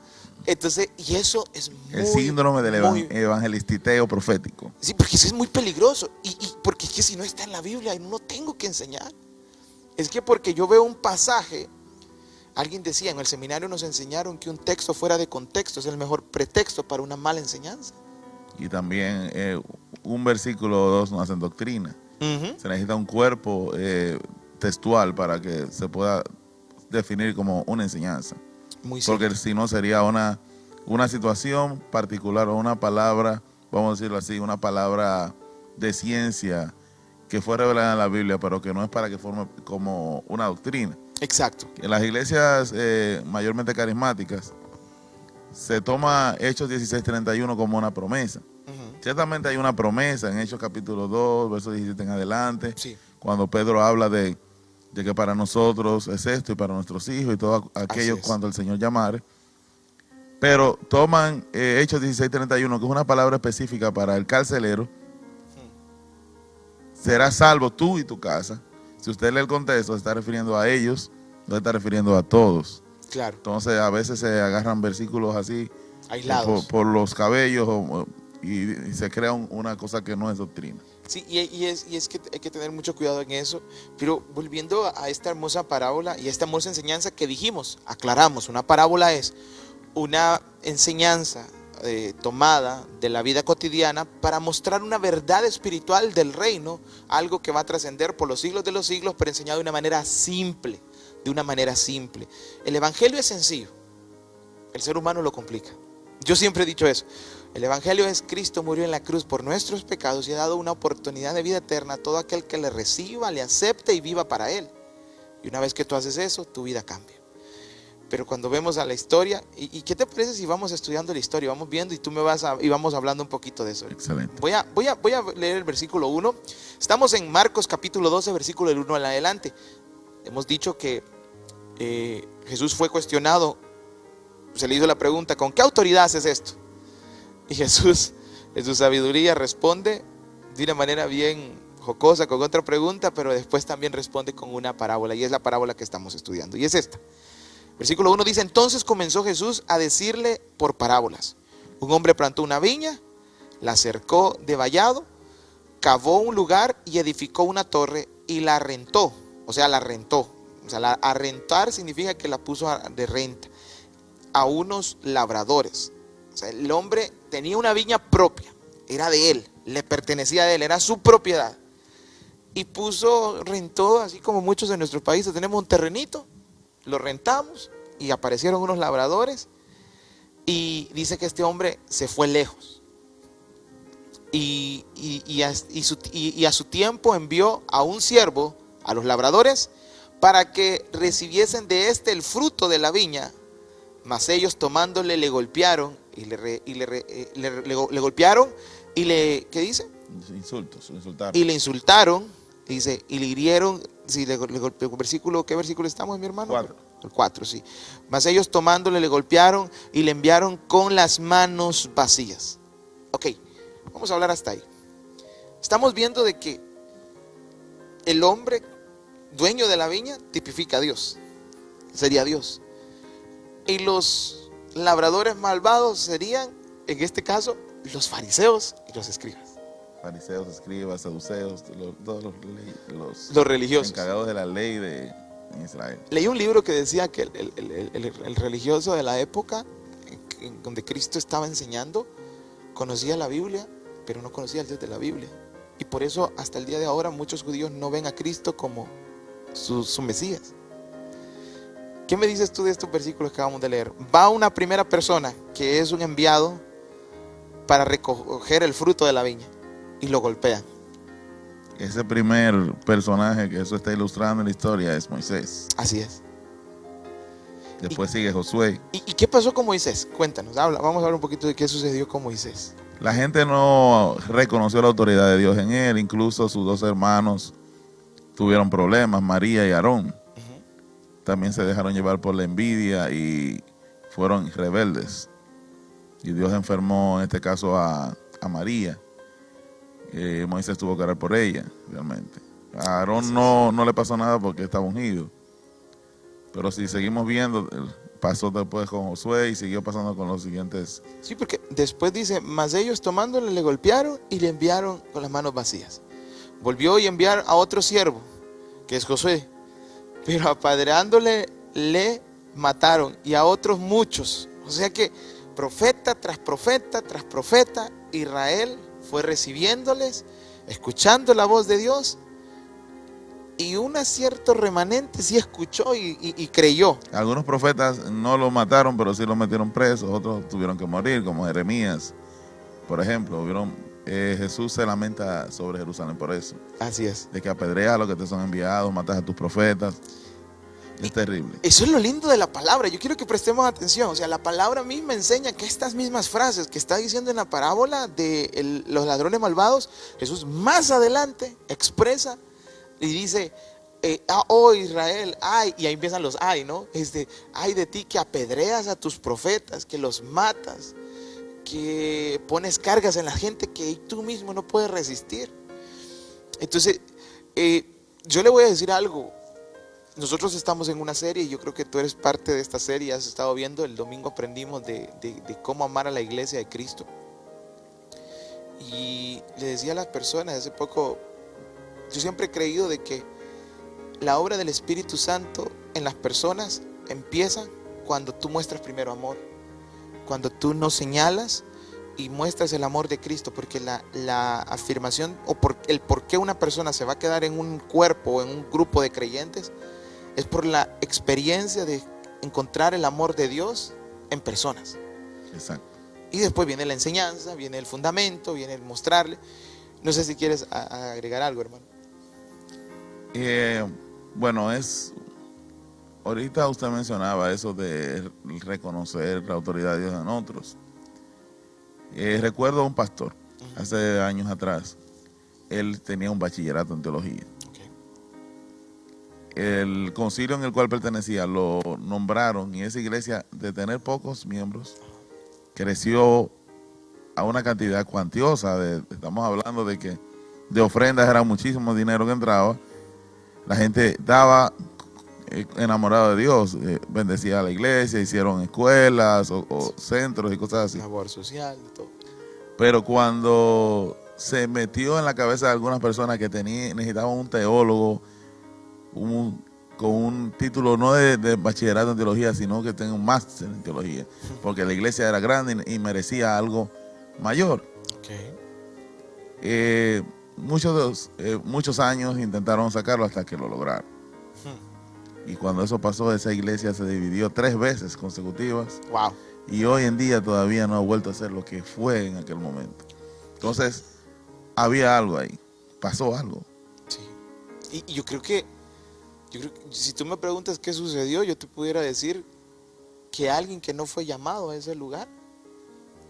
Entonces, y eso es muy, el síndrome del muy, evangelistiteo profético. Sí, porque eso es muy peligroso. Y porque es que si no está en la Biblia, no tengo que enseñar. Es que porque yo veo un pasaje, alguien decía, en el seminario nos enseñaron que un texto fuera de contexto es el mejor pretexto para una mala enseñanza. Y también un versículo o dos no hacen doctrina. Se necesita un cuerpo textual para que se pueda definir como una enseñanza. Muy Porque cierto. si no sería una situación particular o una palabra, vamos a decirlo así, una palabra de ciencia que fue revelada en la Biblia, pero que no es para que forme como una doctrina. Exacto. En las iglesias mayormente carismáticas se toma Hechos 16:31 como una promesa. Ciertamente hay una promesa en Hechos capítulo 2, verso 17 en adelante, Sí. cuando Pedro habla de que para nosotros es esto y para nuestros hijos y todo aquello es. cuando el Señor llamare. Pero toman Hechos 16:31, que es una palabra específica para el carcelero. Serás salvo tú y tu casa. Si usted lee el contexto, se está refiriendo a ellos, no se está refiriendo a todos. Claro. Entonces a veces se agarran versículos así Aislados. por los cabellos y se crea una cosa que no es doctrina. Sí, y es que hay que tener mucho cuidado en eso. Pero volviendo a esta hermosa parábola y a esta hermosa enseñanza que dijimos, aclaramos, una parábola es una enseñanza tomada de la vida cotidiana para mostrar una verdad espiritual del reino, algo que va a trascender por los siglos de los siglos, pero enseñado de una manera simple, El evangelio es sencillo, el ser humano lo complica. Yo siempre he dicho eso. El evangelio es: Cristo murió en la cruz por nuestros pecados y ha dado una oportunidad de vida eterna a todo aquel que le reciba, le acepte y viva para él. Y una vez que tú haces eso, tu vida cambia. Pero cuando vemos a la historia, ¿y qué te parece si vamos estudiando la historia? Vamos viendo y vamos hablando un poquito de eso. Excelente. Voy a leer el versículo 1. Estamos en Marcos capítulo 12, versículo del 1 en adelante. Hemos dicho que Jesús fue cuestionado. Se le hizo la pregunta: ¿con qué autoridad haces esto? Y Jesús, en su sabiduría, responde de una manera bien jocosa con otra pregunta, pero después también responde con una parábola, y es la parábola que estamos estudiando, y es esta. Versículo 1 dice: entonces comenzó Jesús a decirle por parábolas. Un hombre plantó una viña, la cercó de vallado, cavó un lugar y edificó una torre y la rentó. O sea, arrentar significa que la puso de renta a unos labradores. O sea, el hombre tenía una viña propia, era de él, le pertenecía a él, era su propiedad. Y rentó, así como muchos de nuestros países tenemos un terrenito, lo rentamos y aparecieron unos labradores Y dice que este hombre se fue lejos. Y a su tiempo envió a un siervo a los labradores para que recibiesen de éste el fruto de la viña. Mas ellos tomándole le golpearon le golpearon y le, ¿qué dice? Insultos, lo insultaron. Y le insultaron, dice, y le hirieron. Si le golpeó, versículo, ¿qué versículo estamos, mi hermano? 4. El 4, sí. Mas ellos tomándole le golpearon y le enviaron con las manos vacías. Ok, vamos a hablar hasta ahí. Estamos viendo de que el hombre dueño de la viña tipifica a Dios. Sería Dios. Y los labradores malvados serían, en este caso, los fariseos y los escribas. Fariseos, escribas, saduceos, todos Los religiosos. encargados de la ley de Israel. Leí un libro que decía que el religioso de la época en donde Cristo estaba enseñando conocía la Biblia, pero no conocía al Dios de la Biblia. Y por eso hasta el día de ahora muchos judíos no ven a Cristo como su Mesías. ¿Qué me dices tú de estos versículos que acabamos de leer? Va una primera persona que es un enviado para recoger el fruto de la viña y lo golpean. Ese primer personaje que eso está ilustrando en la historia es Moisés. Así es. Después sigue Josué. ¿Y qué pasó con Moisés? Cuéntanos, vamos a hablar un poquito de qué sucedió con Moisés. La gente no reconoció la autoridad de Dios en él. Incluso sus dos hermanos tuvieron problemas, María y Aarón. También se dejaron llevar por la envidia y fueron rebeldes. Y Dios enfermó en este caso a María. Moisés tuvo que orar por ella, realmente. A Aarón no le pasó nada porque estaba ungido. Pero si seguimos viendo, pasó después con Josué y siguió pasando con los siguientes. Sí, porque después dice, mas ellos tomándole le golpearon y le enviaron con las manos vacías. Volvió y enviar a otro siervo, que es Josué, pero apedreándole le mataron, y a otros muchos. O sea que profeta tras profeta tras profeta, Israel fue recibiéndoles, escuchando la voz de Dios, y un cierto remanente sí escuchó y creyó. Algunos profetas no lo mataron, pero sí lo metieron preso. Otros tuvieron que morir, como Jeremías, por ejemplo. Jesús se lamenta sobre Jerusalén por eso. Así es. De que apedreas a los que te son enviados, matas a tus profetas. Es terrible. Eso es lo lindo de la palabra. Yo quiero que prestemos atención. O sea, la palabra misma enseña que estas mismas frases que está diciendo en la parábola de los ladrones malvados, Jesús más adelante expresa y dice, oh Israel, ay, y ahí empiezan los ay, ¿no? Ay de ti que apedreas a tus profetas, que los matas, que pones cargas en la gente que tú mismo no puedes resistir. Entonces, yo le voy a decir algo. Nosotros estamos en una serie y yo creo que tú eres parte de esta serie. Has estado viendo, el domingo aprendimos de cómo amar a la iglesia de Cristo. Y le decía a las personas hace poco, yo siempre he creído de que la obra del Espíritu Santo en las personas empieza cuando tú muestras primero amor. Cuando tú nos señalas y muestras el amor de Cristo, porque la afirmación o el por qué una persona se va a quedar en un cuerpo o en un grupo de creyentes es por la experiencia de encontrar el amor de Dios en personas. Exacto. Y después viene la enseñanza, viene el fundamento, viene el mostrarle. No sé si quieres agregar algo, hermano. Bueno, ahorita usted mencionaba eso de reconocer la autoridad de Dios en otros. Recuerdo a un pastor, hace años atrás, él tenía un bachillerato en teología. El concilio en el cual pertenecía lo nombraron, y esa iglesia, de tener pocos miembros, creció a una cantidad cuantiosa. Estamos hablando de que de ofrendas era muchísimo dinero que entraba. La gente daba enamorado de Dios, bendecía a la iglesia, hicieron escuelas o centros y cosas así. Labor social y todo. Pero cuando se metió en la cabeza de algunas personas que necesitaban un teólogo con un título no de bachillerato en teología, sino que tenga un máster en teología, porque la iglesia era grande y merecía algo mayor. Muchos años intentaron sacarlo hasta que lo lograron. Y cuando eso pasó, esa iglesia se dividió 3 veces consecutivas. Wow. y hoy en día todavía no ha vuelto a ser lo que fue en aquel momento. Entonces, había algo ahí, pasó algo. Sí. Y yo creo que si tú me preguntas qué sucedió, yo te pudiera decir que alguien que no fue llamado a ese lugar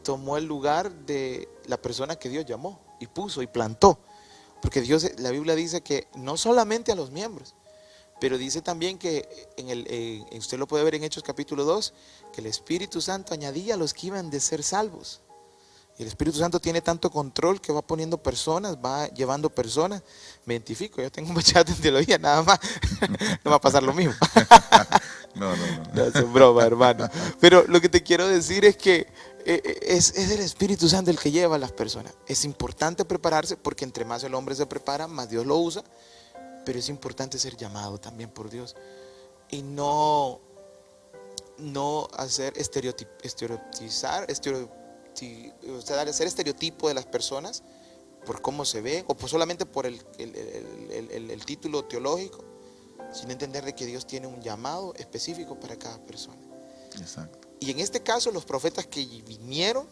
tomó el lugar de la persona que Dios llamó y puso y plantó. Porque Dios, la Biblia dice que no solamente a los miembros, pero dice también que usted lo puede ver en Hechos capítulo 2, que el Espíritu Santo añadía a los que iban de ser salvos. Y el Espíritu Santo tiene tanto control que va poniendo personas, va llevando personas. Me identifico, yo tengo un bachillerato en teología, nada más. No va a pasar lo mismo. No. No, es broma, hermano. Pero lo que te quiero decir es que es el Espíritu Santo el que lleva a las personas. Es importante prepararse porque entre más el hombre se prepara, más Dios lo usa. Pero es importante ser llamado también por Dios. Y no hacer ser estereotipo de las personas por cómo se ven o solamente por el título teológico, sin entender de que Dios tiene un llamado específico para cada persona. Exacto. Y en este caso los profetas que vinieron,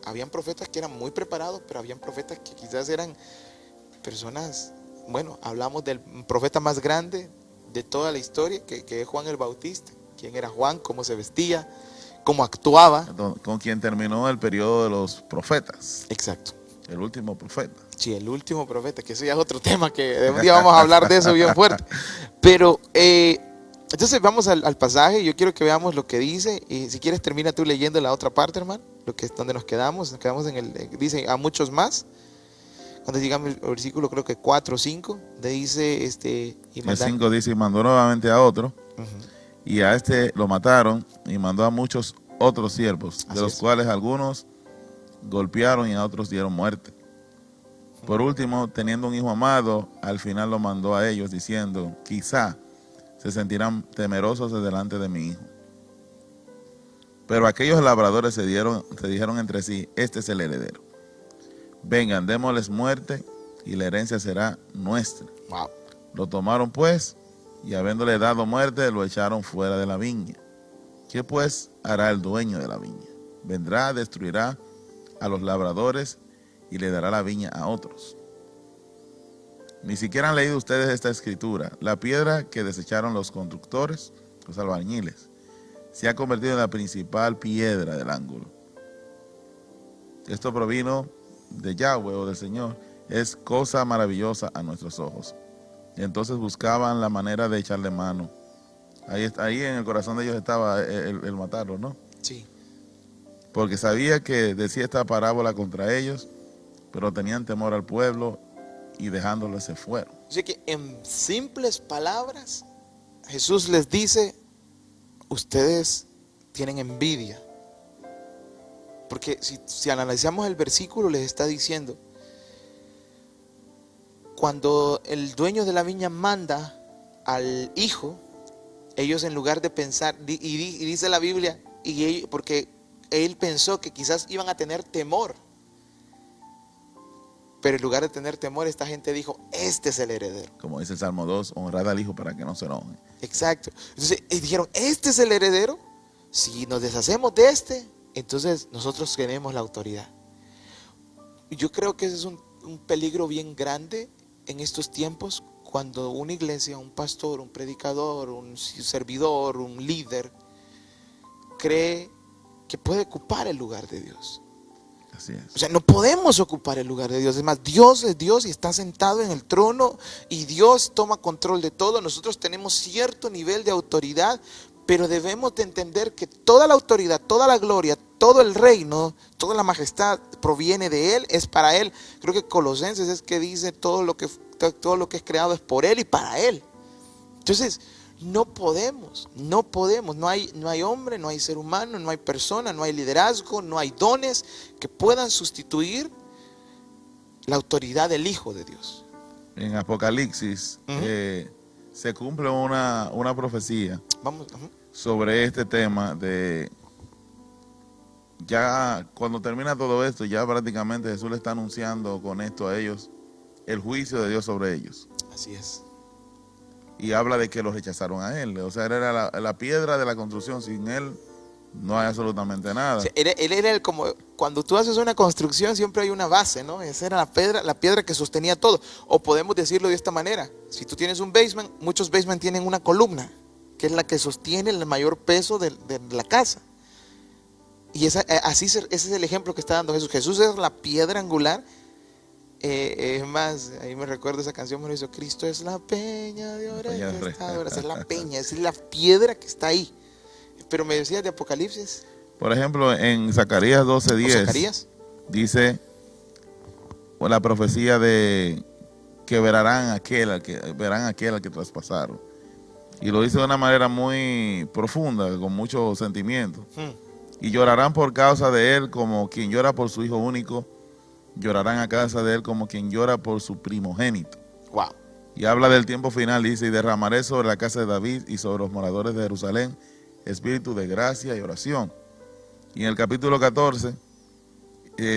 habían profetas que eran muy preparados, pero habían profetas que quizás eran personas, bueno, hablamos del profeta más grande de toda la historia, que es Juan el Bautista. ¿Quién era Juan? ¿Cómo se vestía? ¿Cómo actuaba? Con quien terminó el periodo de los profetas. Exacto. El último profeta. Sí, el último profeta, que eso ya es otro tema, que un día vamos a hablar de eso bien fuerte. Pero, entonces vamos al pasaje. Yo quiero que veamos lo que dice. Y si quieres termina tú leyendo la otra parte, hermano. Lo que es donde nos quedamos dice a muchos más. Cuando llegamos al versículo creo que 4 o 5, dice el 5 dice, y mandó nuevamente a otro, y a este lo mataron, y mandó a muchos otros siervos, de los cuales algunos golpearon y a otros dieron muerte. Por último, teniendo un hijo amado, al final lo mandó a ellos, diciendo, quizá se sentirán temerosos de delante de mi hijo. Pero aquellos labradores se dijeron entre sí, este es el heredero. Vengan, démosles muerte y la herencia será nuestra. Wow. Lo tomaron pues y habiéndole dado muerte lo echaron fuera de la viña. ¿Qué pues hará el dueño de la viña? Vendrá, destruirá a los labradores y le dará la viña a otros. Ni siquiera han leído ustedes esta escritura. La piedra que desecharon los constructores, los albañiles, se ha convertido en la principal piedra del ángulo. Esto provino de Yahweh o del Señor, es cosa maravillosa a nuestros ojos. Y entonces buscaban la manera de echarle mano. Ahí en el corazón de ellos estaba el matarlo, ¿no? Sí. Porque sabía que decía esta parábola contra ellos, pero tenían temor al pueblo y dejándolo se fueron. Así que en simples palabras, Jesús les dice, ustedes tienen envidia. Porque si analizamos el versículo, les está diciendo, cuando el dueño de la viña manda al hijo, ellos en lugar de pensar, y dice la Biblia, porque él pensó que quizás iban a tener temor, pero en lugar de tener temor, esta gente dijo, este es el heredero. Como dice el Salmo 2, honrad al hijo para que no se enoje. Exacto. Entonces dijeron, este es el heredero, si nos deshacemos de este, entonces nosotros tenemos la autoridad. Yo creo que ese es un peligro bien grande en estos tiempos, cuando una iglesia, un pastor, un predicador, un servidor, un líder, cree que puede ocupar el lugar de Dios. Así es. O sea, no podemos ocupar el lugar de Dios. Es más, Dios es Dios y está sentado en el trono y Dios toma control de todo. Nosotros tenemos cierto nivel de autoridad, pero debemos de entender que toda la autoridad, toda la gloria, todo el reino, toda la majestad proviene de Él, es para Él. Creo que Colosenses es que dice todo lo que es creado es por Él y para Él. Entonces, no podemos, no hay hombre, no hay ser humano, no hay persona, no hay liderazgo, no hay dones que puedan sustituir la autoridad del Hijo de Dios. En Apocalipsis se cumple una profecía sobre este tema de, ya cuando termina todo esto, ya prácticamente Jesús le está anunciando con esto a ellos el juicio de Dios sobre ellos. Así es. Y habla de que los rechazaron a él. O sea, él era la piedra de la construcción. Sin él no hay absolutamente nada. O sea, él era el como, cuando tú haces una construcción siempre hay una base, ¿no? Esa era la piedra que sostenía todo. O podemos decirlo de esta manera, si tú tienes un basement, muchos basements tienen una columna, que es la que sostiene el mayor peso de la casa. Y ese es el ejemplo que está dando Jesús. Jesús es la piedra angular. Es más, ahí me recuerdo esa canción, me lo hizo, Cristo es la peña de oro peña de que Rey. está adorada. Esa es la peña, esa es la piedra que está ahí. Pero me decías de Apocalipsis. Por ejemplo, en Zacarías ¿O 12:10 Zacarías? dice la profecía de que verán aquel al que traspasaron. Y lo dice de una manera muy profunda, con mucho sentimiento. Y llorarán por causa de él como quien llora por su hijo único. Llorarán a causa de él como quien llora por su primogénito. Wow. Y habla del tiempo final, dice, y derramaré sobre la casa de David y sobre los moradores de Jerusalén espíritu de gracia y oración. Y en el capítulo 14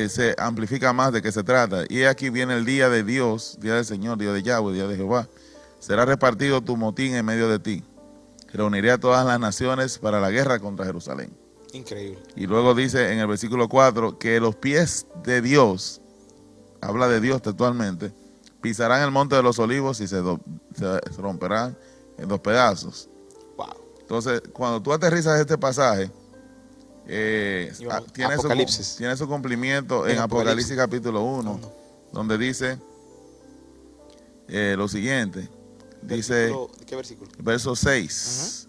se amplifica más de qué se trata. Y aquí viene el día de Dios, día del Señor, día de Yahweh, día de Jehová. Será repartido tu motín en medio de ti. Reuniré a todas las naciones para la guerra contra Jerusalén. Increíble. Y luego dice en el versículo 4 que los pies de Dios, habla de Dios textualmente, pisarán el monte de los olivos y se romperán en 2 pedazos. Wow. Entonces, cuando tú aterrizas este pasaje, tiene su cumplimiento en Apocalipsis capítulo 1, donde dice lo siguiente. Dice, ¿qué versículo? verso 6.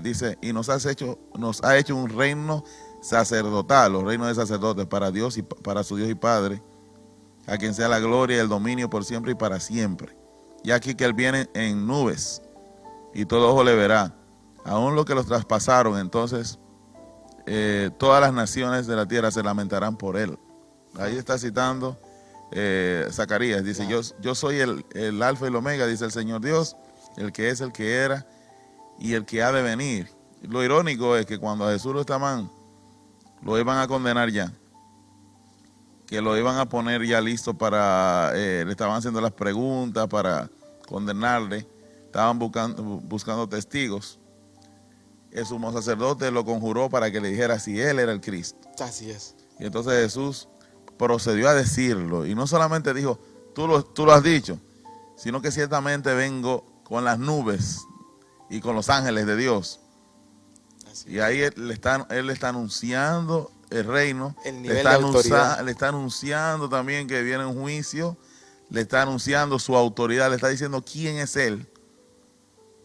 Dice, y nos ha hecho un reino sacerdotal, los reinos de sacerdotes para Dios y para su Dios y Padre, a quien sea la gloria y el dominio por siempre y para siempre. Y aquí que él viene en nubes y todo ojo le verá, aún los que los traspasaron. Entonces todas las naciones de la tierra se lamentarán por él. Ahí está citando Zacarías, dice, yo soy el alfa y el omega, dice el Señor Dios, el que es, el que era y el que ha de venir. Lo irónico es que cuando a Jesús lo iban a condenar ya, que lo iban a poner ya listo para, le estaban haciendo las preguntas para condenarle, estaban buscando testigos, el sumo sacerdote lo conjuró para que le dijera si él era el Cristo. Así es. Y entonces Jesús procedió a decirlo, y no solamente dijo, tú lo has dicho, sino que ciertamente vengo con las nubes y con los ángeles de Dios. Y ahí él le está anunciando el reino, el nivel de autoridad. Le está anunciando también que viene un juicio, le está anunciando su autoridad, le está diciendo quién es él.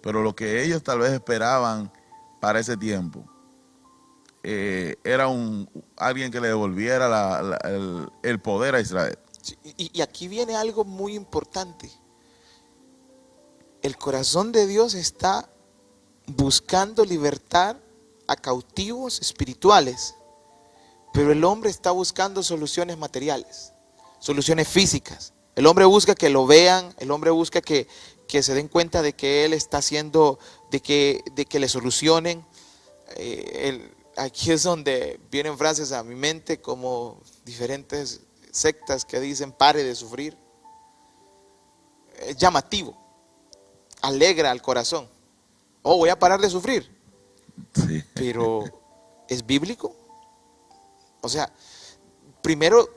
Pero lo que ellos tal vez esperaban para ese tiempo era alguien que le devolviera el poder a Israel. Sí, y aquí viene algo muy importante. El corazón de Dios está buscando libertar a cautivos espirituales, pero el hombre está buscando soluciones materiales, soluciones físicas. El hombre busca que lo vean, el hombre busca que se den cuenta de que él está haciendo, de que le solucionen. Aquí es donde vienen frases a mi mente como diferentes sectas que dicen pare de sufrir. Es llamativo, alegra al corazón. Oh, voy a parar de sufrir. Sí. Pero ¿es bíblico? O sea, primero,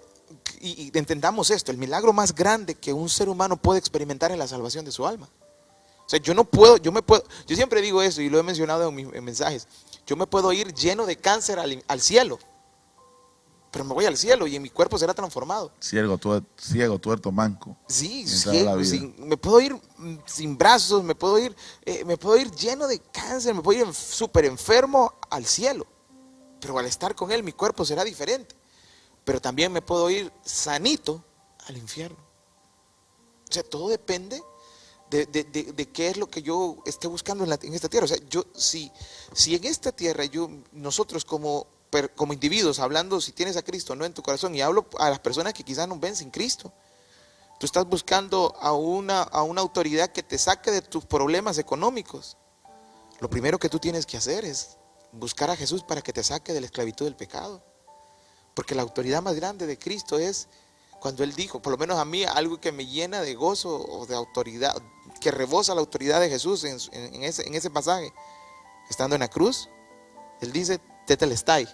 y entendamos esto, el milagro más grande que un ser humano puede experimentar es la salvación de su alma. O sea, yo siempre digo eso y lo he mencionado en mis mensajes, yo me puedo ir lleno de cáncer al cielo, pero me voy al cielo y en mi cuerpo será transformado. Ciego, tuerto, manco. Sí, me puedo ir sin brazos, me puedo ir lleno de cáncer, me puedo ir súper enfermo al cielo, pero al estar con él mi cuerpo será diferente. Pero también me puedo ir sanito al infierno. O sea, todo depende de qué es lo que yo esté buscando en esta tierra. O sea, si en esta tierra nosotros como individuos, hablando si tienes a Cristo no en tu corazón, y hablo a las personas que quizás no ven sin Cristo, tú estás buscando a una autoridad que te saque de tus problemas económicos. Lo primero que tú tienes que hacer es buscar a Jesús para que te saque de la esclavitud del pecado. Porque la autoridad más grande de Cristo es cuando Él dijo, por lo menos a mí, algo que me llena de gozo o de autoridad, que rebosa la autoridad de Jesús en ese pasaje, estando en la cruz, Él dice tetelestai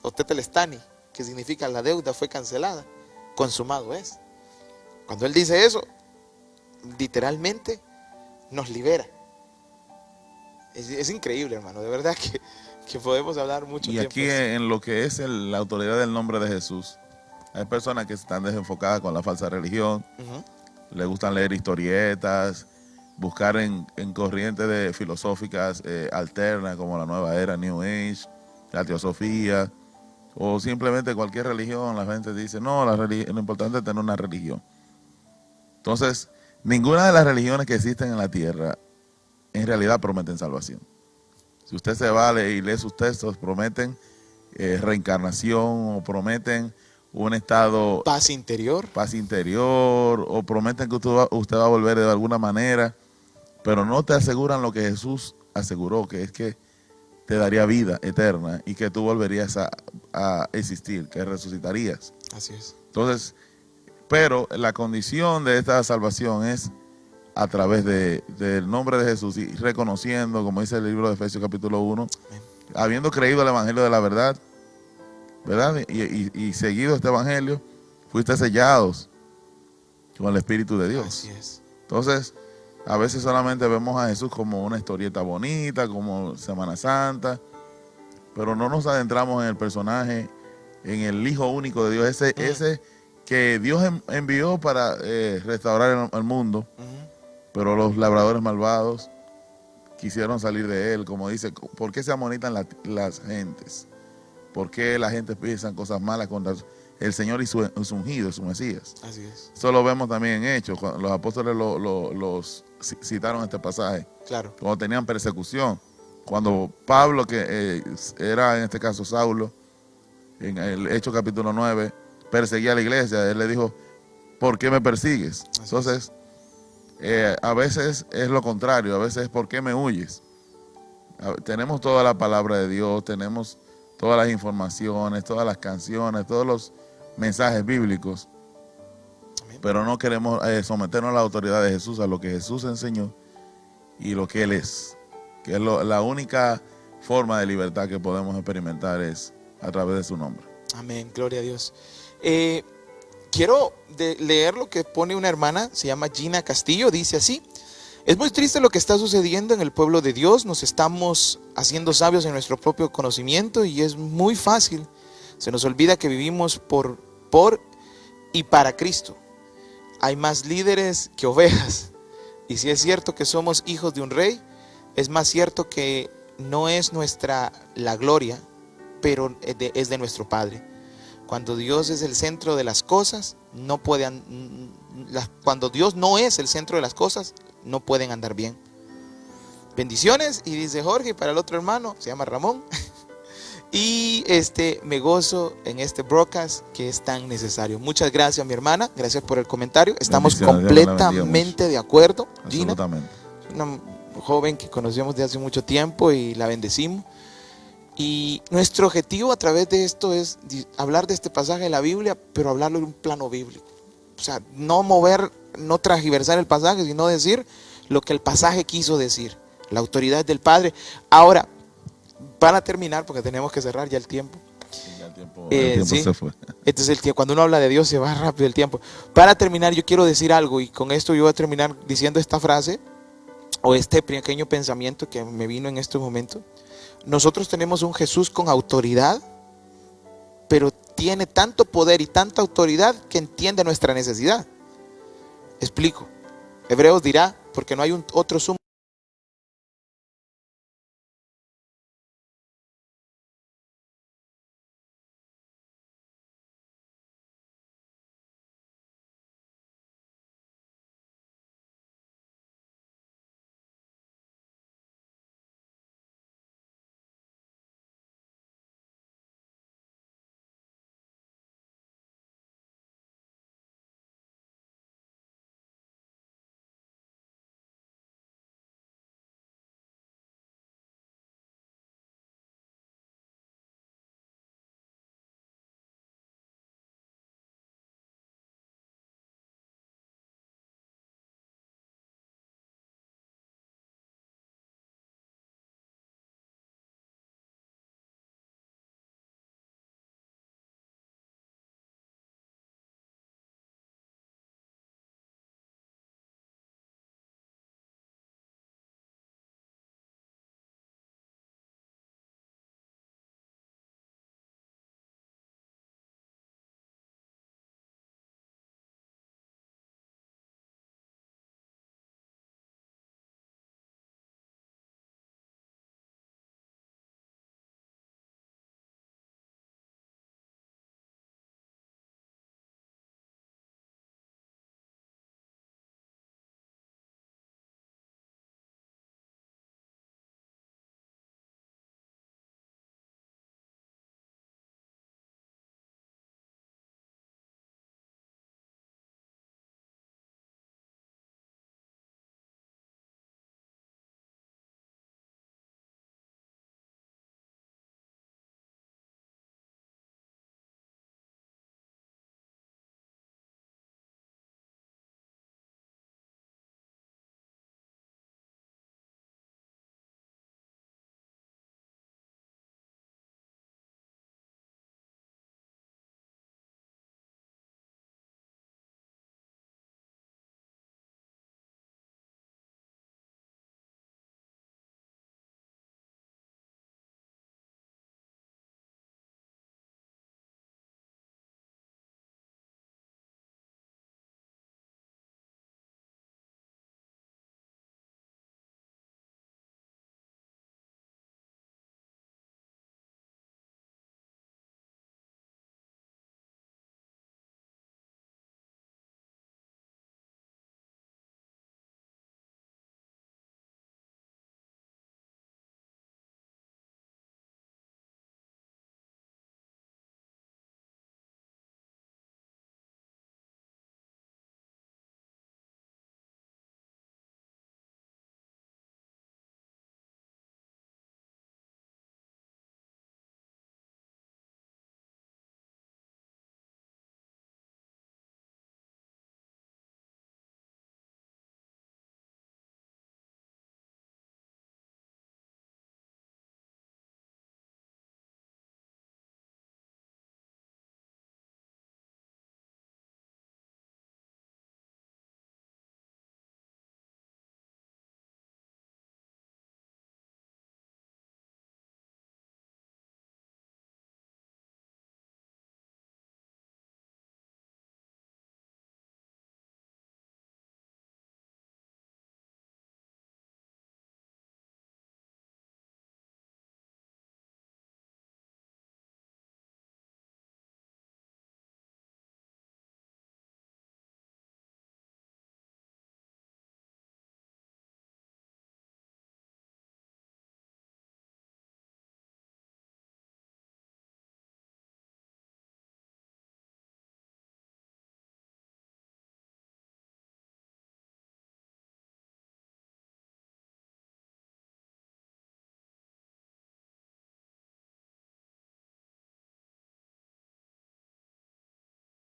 o tetelestani, que significa la deuda fue cancelada, consumado es. Cuando Él dice eso, literalmente nos libera. Es increíble, hermano, de verdad que podemos hablar mucho Y tiempo. aquí en lo que es la autoridad del nombre de Jesús, hay personas que están desenfocadas con la falsa religión, Ujú. le gustan leer historietas, buscar en corrientes filosóficas alternas como la nueva era, New Age, la teosofía, o simplemente cualquier religión. La gente dice, no, lo importante es tener una religión. Entonces, ninguna de las religiones que existen en la tierra en realidad prometen salvación. Si usted se va y lee sus textos, prometen reencarnación o prometen un estado Paz interior. paz interior o prometen que usted va a volver de alguna manera, pero no te aseguran lo que Jesús aseguró, que es que te daría vida eterna y que tú volverías a existir, que resucitarías. Así es. Entonces, pero la condición de esta salvación es a través del nombre de Jesús y reconociendo, como dice el libro de Efesios capítulo 1, Amén. habiendo creído el evangelio de la verdad, ¿verdad? Y seguido este evangelio, fuiste sellados con el Espíritu de Dios. Así es. Entonces, a veces solamente vemos a Jesús como una historieta bonita, como Semana Santa, pero no nos adentramos en el personaje, en el Hijo único de Dios, ese que Dios envió para restaurar el mundo, pero los labradores malvados quisieron salir de él. Como dice, ¿por qué se amonitan las gentes? ¿Por qué la gente piensa cosas malas contra el Señor y su ungido, su Mesías? Así es. Eso lo vemos también en Hechos, cuando los apóstoles los citaron este pasaje, Claro. cuando tenían persecución. Cuando Pablo, que era en este caso Saulo, en el Hechos capítulo 9, perseguía a la iglesia, él le dijo, ¿por qué me persigues? Así es. Entonces, a veces es lo contrario, a veces es ¿por qué me huyes? Tenemos toda la palabra de Dios, tenemos todas las informaciones, todas las canciones, todos los mensajes bíblicos, Amén. pero no queremos someternos a la autoridad de Jesús, a lo que Jesús enseñó y lo que Él es, que es la única forma de libertad que podemos experimentar es a través de su nombre. Amén, gloria a Dios. Quiero leer lo que pone una hermana, se llama Gina Castillo, dice así: es muy triste lo que está sucediendo en el pueblo de Dios, nos estamos haciendo sabios en nuestro propio conocimiento y es muy fácil, se nos olvida que vivimos por y para Cristo. Hay más líderes que ovejas, y si es cierto que somos hijos de un rey, es más cierto que no es nuestra la gloria, pero es de nuestro Padre. Cuando Dios es el centro de las cosas, cuando Dios no es el centro de las cosas, no pueden andar bien. Bendiciones, y dice Jorge, para el otro hermano, se llama Ramón. Y me gozo en este broadcast que es tan necesario. Muchas gracias, mi hermana, gracias por el comentario. Estamos Bendiciones, Dios la bendiga completamente de acuerdo. Gina, Absolutamente. una joven que conocemos de hace mucho tiempo y la bendecimos. Y nuestro objetivo a través de esto es hablar de este pasaje de la Biblia, pero hablarlo en un plano bíblico. O sea, no transgiversar el pasaje, sino decir lo que el pasaje quiso decir. La autoridad del Padre. Ahora, para terminar, porque tenemos que cerrar ya el tiempo. Ya el tiempo Sí. se fue. Este es el tiempo. Cuando uno habla de Dios se va rápido el tiempo. Para terminar, yo quiero decir algo, y con esto yo voy a terminar diciendo esta frase o este pequeño pensamiento que me vino en este momento. Nosotros tenemos un Jesús con autoridad, pero tiene tanto poder y tanta autoridad que entiende nuestra necesidad. Explico. Hebreos dirá, porque no hay otro sumo